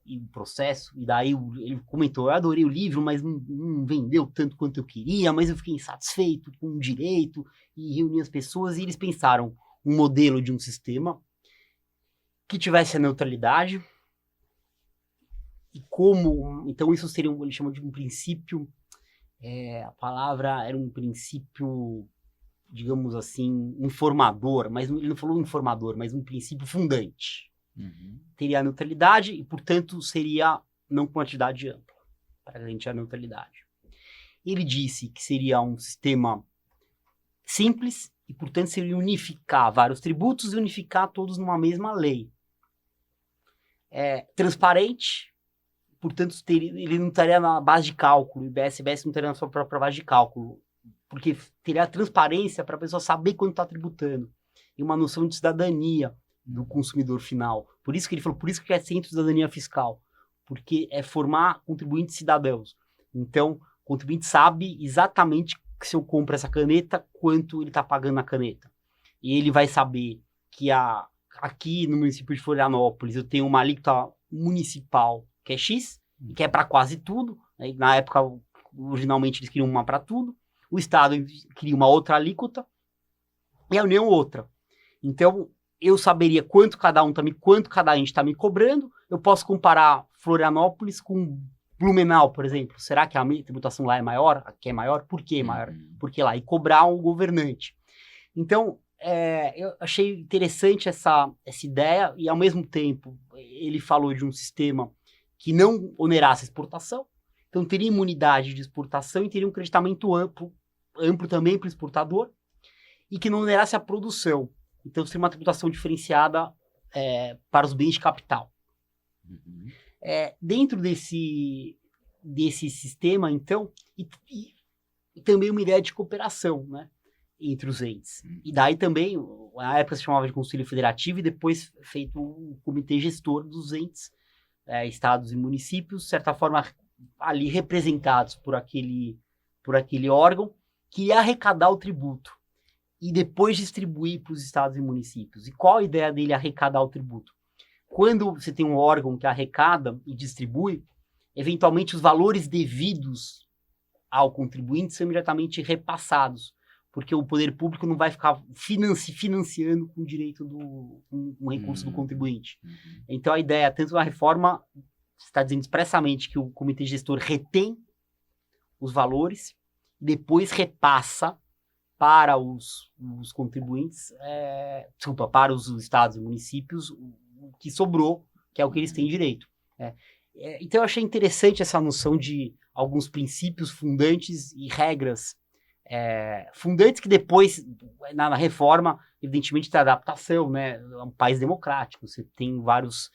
e o processo, e daí ele comentou, eu adorei o livro, mas não vendeu tanto quanto eu queria, mas eu fiquei insatisfeito com o direito, e reuni as pessoas, e eles pensaram um modelo de um sistema que tivesse a neutralidade, e então isso seria, ele chama de um princípio, a palavra era um princípio, digamos assim, informador, mas ele não falou informador, mas um princípio fundante. Teria a neutralidade e, portanto, seria não com quantidade ampla, para garantir a neutralidade. Ele disse que seria um sistema simples e, portanto, seria unificar vários tributos e unificar todos numa mesma lei. Transparente, portanto, ele não estaria na base de cálculo, o IBS-TCBS não estaria na sua própria base de cálculo, porque teria a transparência para a pessoa saber quanto está tributando e uma noção de cidadania do consumidor final. Por isso que ele falou, por isso que é centro de cidadania fiscal, porque é formar contribuintes cidadãos. Então, o contribuinte sabe exatamente que se eu compro essa caneta, quanto ele está pagando na caneta. E ele vai saber que aqui no município de Florianópolis eu tenho uma alíquota municipal que é X, que é para quase tudo. Né? Na época, originalmente eles queriam uma para tudo, o Estado queria uma outra alíquota e a União outra. Então, eu saberia quanto cada ente está me cobrando, eu posso comparar Florianópolis com Blumenau, por exemplo. Será que a minha tributação lá é maior? Aqui é maior? Por que maior? Por que lá? E cobrar um governante. Então, eu achei interessante essa ideia e, ao mesmo tempo, ele falou de um sistema que não onerasse a exportação, então teria imunidade de exportação e teria um creditamento amplo também para o exportador, e que não onerasse a produção. Então, seria uma tributação diferenciada para os bens de capital. Dentro desse sistema, então, e também uma ideia de cooperação, né, entre os entes. E daí também, na época se chamava de Conselho Federativo e depois feito o comitê gestor dos entes, estados e municípios, de certa forma ali representados por aquele órgão, que ia arrecadar o tributo e depois distribuir para os estados e municípios. E qual a ideia dele arrecadar o tributo? Quando você tem um órgão que arrecada e distribui, eventualmente os valores devidos ao contribuinte são imediatamente repassados, porque o poder público não vai ficar financiando com o direito um recurso do contribuinte. Então a ideia, tanto na reforma, está dizendo expressamente que o comitê gestor retém os valores, depois repassa para os contribuintes, para os estados e municípios, o que sobrou, que é o que eles têm direito. Então eu achei interessante essa noção de alguns princípios fundantes e regras fundantes que depois, na reforma, evidentemente tem adaptação, né? É um país democrático, você tem vários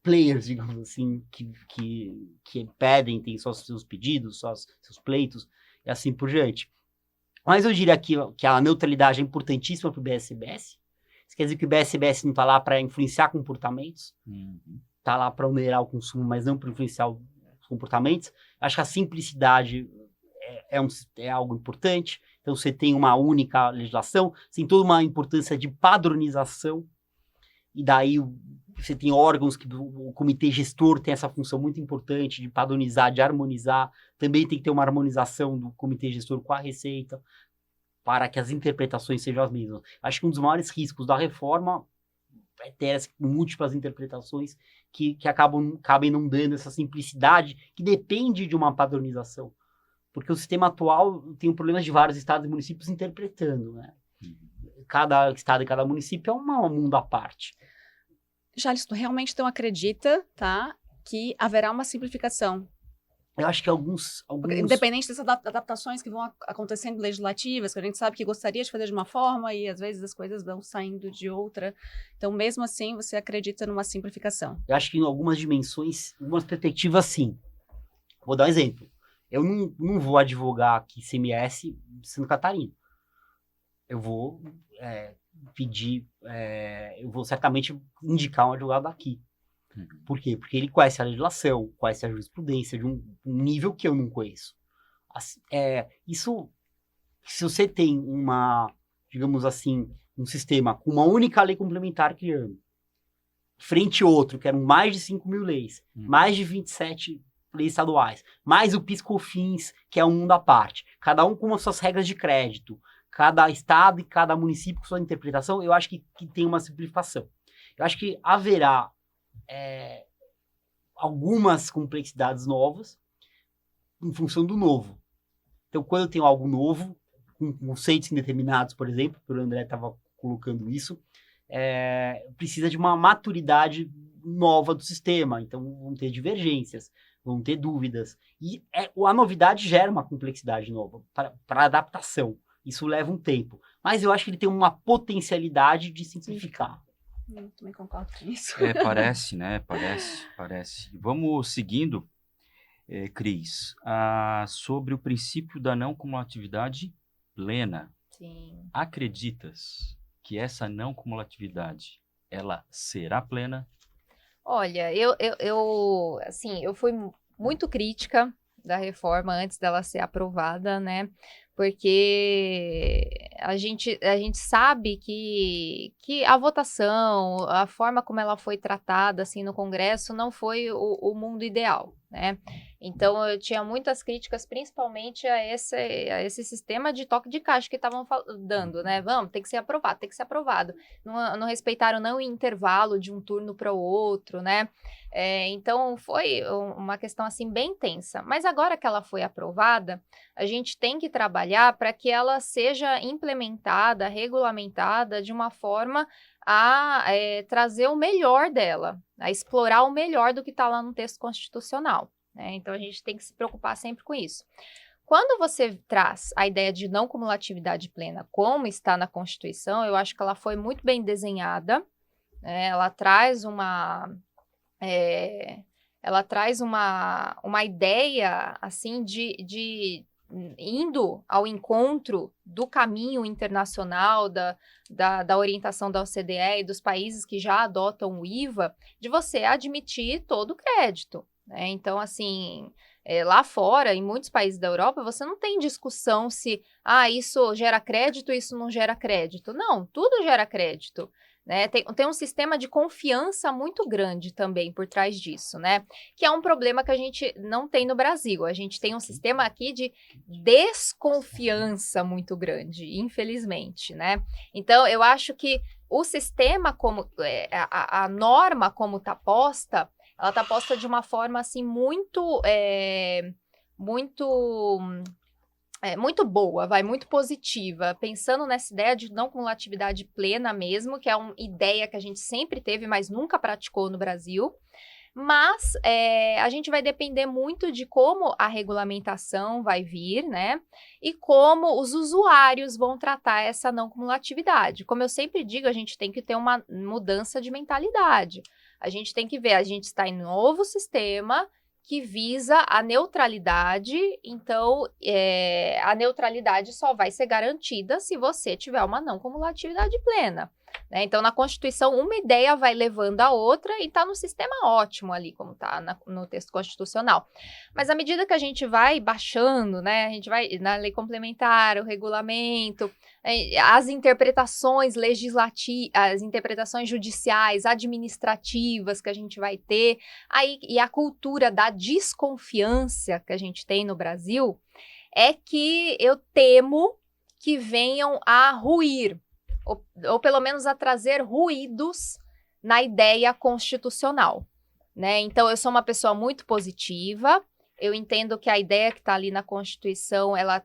players, digamos assim, que pedem, tem só seus pedidos, só seus pleitos, e assim por diante. Mas eu diria que a neutralidade é importantíssima para o BSBS. Isso quer dizer que o BSBS não está lá para influenciar comportamentos, está lá para onerar o consumo, mas não para influenciar os comportamentos. Acho que a simplicidade é algo importante. Então, você tem uma única legislação, você tem toda uma importância de padronização, e daí você tem órgãos que o comitê gestor tem essa função muito importante de padronizar, de harmonizar. Também tem que ter uma harmonização do comitê gestor com a Receita, para que as interpretações sejam as mesmas. Acho que um dos maiores riscos da reforma é ter essas múltiplas interpretações que acabem não dando essa simplicidade que depende de uma padronização. Porque o sistema atual tem problemas de vários estados e municípios interpretando, né? Cada estado e cada município é um mundo à parte. Jales, tu realmente então acredita, tá, que haverá uma simplificação? Eu acho que alguns... Independente dessas adaptações que vão acontecendo legislativas, que a gente sabe que gostaria de fazer de uma forma e às vezes as coisas vão saindo de outra. Então, mesmo assim, você acredita numa simplificação? Eu acho que em algumas dimensões, em algumas perspectivas, sim. Vou dar um exemplo. Eu não vou advogar aqui CMS Santa Catarina. Eu vou eu vou certamente indicar um advogado daqui. Por quê? Porque ele conhece a legislação, conhece a jurisprudência de um nível que eu não conheço. Isso, se você tem digamos assim, um sistema com uma única lei complementar criando, frente a outro, que eram mais de 5 mil leis, mais de 27 leis estaduais, mais o PIS/COFINS, que é um mundo à parte, cada um com as suas regras de crédito, cada estado e cada município com sua interpretação, eu acho que tem uma simplificação. Eu acho que haverá algumas complexidades novas em função do novo. Então, quando eu tenho algo novo, com conceitos indeterminados, por exemplo, o André estava colocando isso, precisa de uma maturidade nova do sistema. Então, vão ter divergências, vão ter dúvidas. E a novidade gera uma complexidade nova para adaptação. Isso leva um tempo. Mas eu acho que ele tem uma potencialidade de simplificar. Eu também concordo com isso. Parece, né? Parece. Vamos seguindo, Cris, sobre o princípio da não cumulatividade plena. Sim. Acreditas que essa não cumulatividade, ela será plena? Olha, eu fui muito crítica da reforma antes dela ser aprovada, né? Porque a gente sabe que a votação, a forma como ela foi tratada assim no Congresso não foi o mundo ideal, né? Então, eu tinha muitas críticas, principalmente a esse sistema de toque de caixa que estavam dando, né? Tem que ser aprovado, tem que ser aprovado. Não respeitaram não o intervalo de um turno para o outro, né? Então, foi uma questão, assim, bem tensa. Mas agora que ela foi aprovada, a gente tem que trabalhar para que ela seja implementada, regulamentada de uma forma a trazer o melhor dela, a explorar o melhor do que está lá no texto constitucional. Então, a gente tem que se preocupar sempre com isso. Quando você traz a ideia de não cumulatividade plena, como está na Constituição, eu acho que ela foi muito bem desenhada, né? Ela traz uma ideia, assim, de indo ao encontro do caminho internacional, da orientação da OCDE e dos países que já adotam o IVA, de você admitir todo o crédito. Então, assim, lá fora, em muitos países da Europa, você não tem discussão se isso gera crédito, isso não gera crédito. Não, tudo gera crédito. Tem um sistema de confiança muito grande também por trás disso, né? Que é um problema que a gente não tem no Brasil. A gente tem um sistema aqui de desconfiança muito grande, infelizmente, né? Então, eu acho que o sistema, como a norma como está posta, ela está posta de uma forma, assim, muito boa, muito positiva, pensando nessa ideia de não cumulatividade plena mesmo, que é uma ideia que a gente sempre teve, mas nunca praticou no Brasil. Mas a gente vai depender muito de como a regulamentação vai vir, né? E como os usuários vão tratar essa não cumulatividade. Como eu sempre digo, a gente tem que ter uma mudança de mentalidade. A gente tem que ver, a gente está em novo sistema que visa a neutralidade, então a neutralidade só vai ser garantida se você tiver uma não cumulatividade plena. Né? Então, na Constituição, uma ideia vai levando a outra e está no sistema ótimo ali, como está no texto constitucional. Mas à medida que a gente vai baixando, né, a gente vai na lei complementar, o regulamento, as interpretações legislativas, as interpretações judiciais, administrativas que a gente vai ter, e a cultura da desconfiança que a gente tem no Brasil, é que eu temo que venham a ruir, ou pelo menos a trazer ruídos na ideia constitucional, né? Então, eu sou uma pessoa muito positiva, eu entendo que a ideia que está ali na Constituição, ela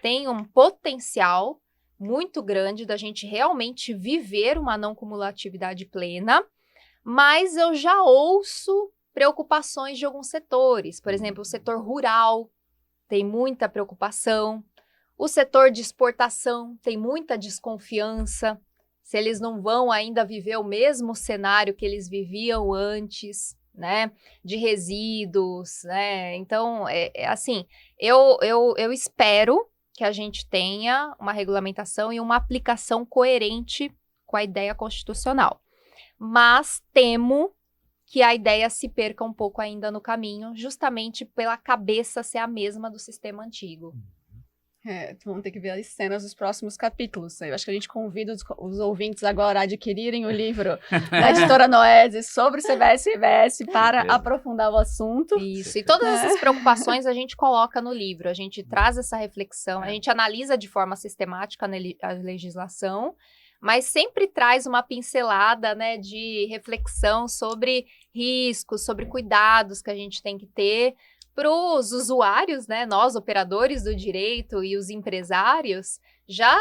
tem um potencial muito grande da gente realmente viver uma não cumulatividade plena, mas eu já ouço preocupações de alguns setores, por exemplo, o setor rural tem muita preocupação, o setor de exportação tem muita desconfiança, se eles não vão ainda viver o mesmo cenário que eles viviam antes, né, de resíduos, né, então, assim, eu espero que a gente tenha uma regulamentação e uma aplicação coerente com a ideia constitucional, mas temo que a ideia se perca um pouco ainda no caminho, justamente pela cabeça ser a mesma do sistema antigo. Vamos ter que ver as cenas dos próximos capítulos. Eu acho que a gente convida os ouvintes agora a adquirirem o livro da editora Noedes sobre CBS e IBS para aprofundar o assunto. Isso, e todas essas preocupações a gente coloca no livro, a gente traz essa reflexão, a gente analisa de forma sistemática a legislação, mas sempre traz uma pincelada, né, de reflexão sobre riscos, sobre cuidados que a gente tem que ter, para os usuários, né, nós operadores do direito e os empresários já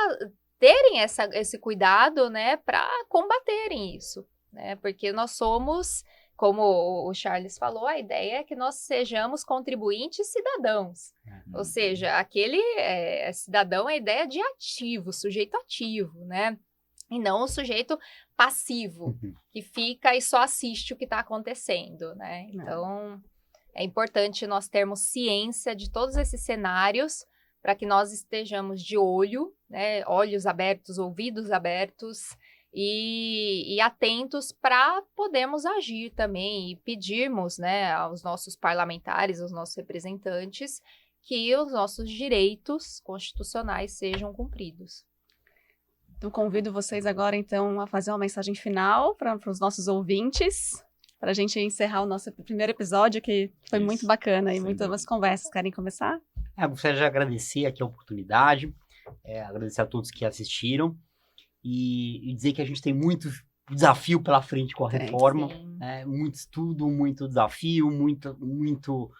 terem esse cuidado, né, para combaterem isso, né, porque nós somos, como o Charles falou, a ideia é que nós sejamos contribuintes cidadãos, ou seja, aquele cidadão é a ideia de ativo, sujeito ativo, né, e não o sujeito passivo, que fica e só assiste o que está acontecendo, né, então é importante nós termos ciência de todos esses cenários para que nós estejamos de olho, né, olhos abertos, ouvidos abertos e atentos para podermos agir também e pedirmos, né, aos nossos parlamentares, aos nossos representantes, que os nossos direitos constitucionais sejam cumpridos. Então, convido vocês agora, então, a fazer uma mensagem final para os nossos ouvintes. para a gente encerrar o nosso primeiro episódio, que foi muito bacana e muitas conversas. Querem começar? Gostaria de agradecer aqui a oportunidade, agradecer a todos que assistiram e dizer que a gente tem muito desafio pela frente com a reforma, muito estudo, muito desafio, muito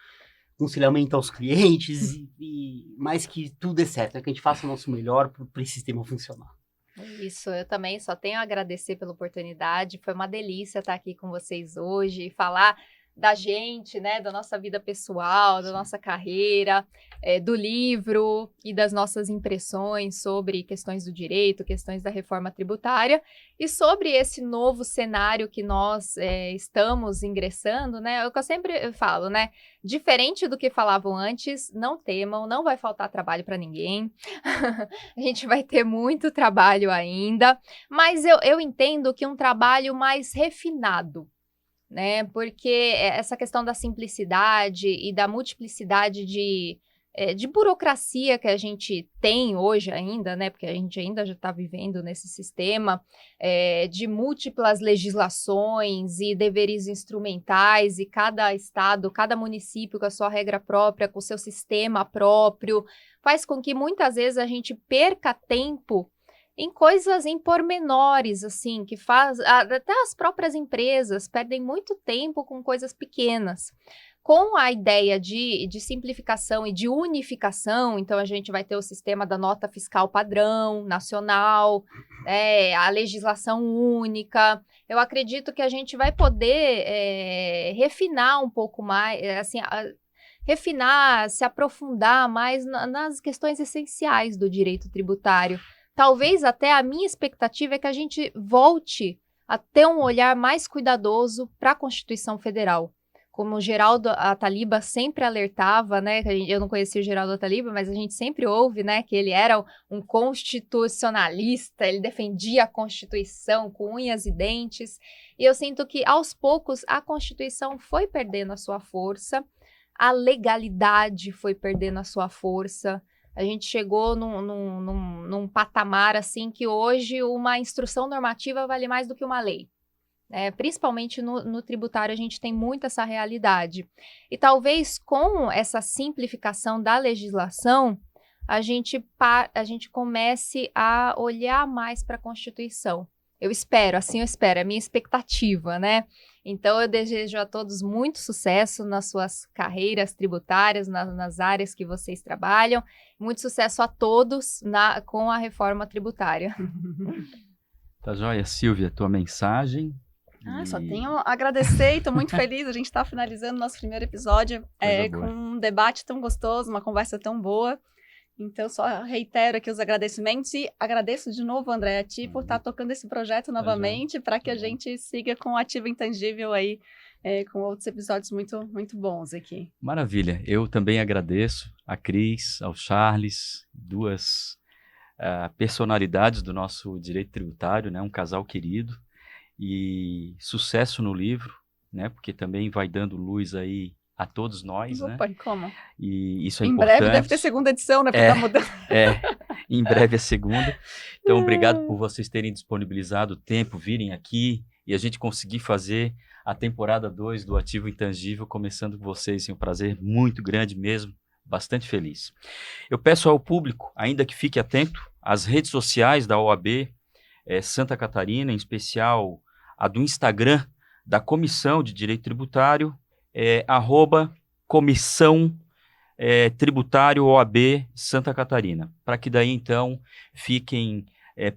conciliamento aos clientes, mais que tudo dê certo, que a gente faça o nosso melhor para esse sistema funcionar. Isso, eu também só tenho a agradecer pela oportunidade, foi uma delícia estar aqui com vocês hoje e falar da gente, né, da nossa vida pessoal, da nossa carreira, do livro e das nossas impressões sobre questões do direito, questões da reforma tributária e sobre esse novo cenário que nós estamos ingressando, né, é o que eu sempre falo, né, diferente do que falavam antes, não temam, não vai faltar trabalho para ninguém, a gente vai ter muito trabalho ainda, mas eu entendo que um trabalho mais refinado, né? Porque essa questão da simplicidade e da multiplicidade de burocracia que a gente tem hoje ainda, né? Porque a gente ainda já está vivendo nesse sistema de múltiplas legislações e deveres instrumentais, e cada estado, cada município com a sua regra própria, com o seu sistema próprio, faz com que muitas vezes a gente perca tempo em coisas, em pormenores, assim, que até as próprias empresas perdem muito tempo com coisas pequenas. Com a ideia de simplificação e de unificação, então a gente vai ter o sistema da nota fiscal padrão, nacional, a legislação única. Eu acredito que a gente vai poder refinar um pouco mais, assim, refinar, se aprofundar mais nas questões essenciais do direito tributário. Talvez até a minha expectativa é que a gente volte a ter um olhar mais cuidadoso para a Constituição Federal. Como o Geraldo Ataliba sempre alertava, né? Eu não conhecia o Geraldo Ataliba, mas a gente sempre ouve, né? Que ele era um constitucionalista, ele defendia a Constituição com unhas e dentes. E eu sinto que, aos poucos, a Constituição foi perdendo a sua força, a legalidade foi perdendo a sua força. A gente chegou num patamar assim que hoje uma instrução normativa vale mais do que uma lei. Principalmente no tributário a gente tem muito essa realidade. E talvez com essa simplificação da legislação, a gente comece a olhar mais para a Constituição. Eu espero, é a minha expectativa, né? Então, eu desejo a todos muito sucesso nas suas carreiras tributárias, nas áreas que vocês trabalham. Muito sucesso a todos com a reforma tributária. Tá joia, Silvia, tua mensagem. Só tenho a agradecer e estou muito feliz. A gente está finalizando nosso primeiro episódio com um debate tão gostoso, uma conversa tão boa. Então, só reitero aqui os agradecimentos e agradeço de novo, André, a ti por estar tocando esse projeto novamente para que a gente siga com o Ativo Intangível aí, com outros episódios muito, muito bons aqui. Maravilha. Eu também agradeço a Cris, ao Charles, duas personalidades do nosso direito tributário, né? Um casal querido, e sucesso no livro, né? Porque também vai dando luz aí a todos nós, Opa, né? Como? E isso é em importante. Breve deve ter segunda edição, né? Porque tá mudando. Em breve é segunda. Então, obrigado por vocês terem disponibilizado o tempo, virem aqui e a gente conseguir fazer a temporada 2 do Ativo Intangível, começando com vocês. É um prazer muito grande mesmo, bastante feliz. Eu peço ao público, ainda que fique atento, às redes sociais da OAB Santa Catarina, em especial a do Instagram da Comissão de Direito Tributário, @comissão tributário OAB Santa Catarina, para que daí então fiquem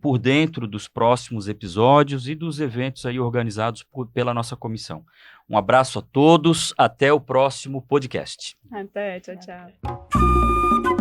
por dentro dos próximos episódios e dos eventos aí organizados pela nossa comissão. Um abraço a todos, até o próximo podcast. Até, tchau, tchau.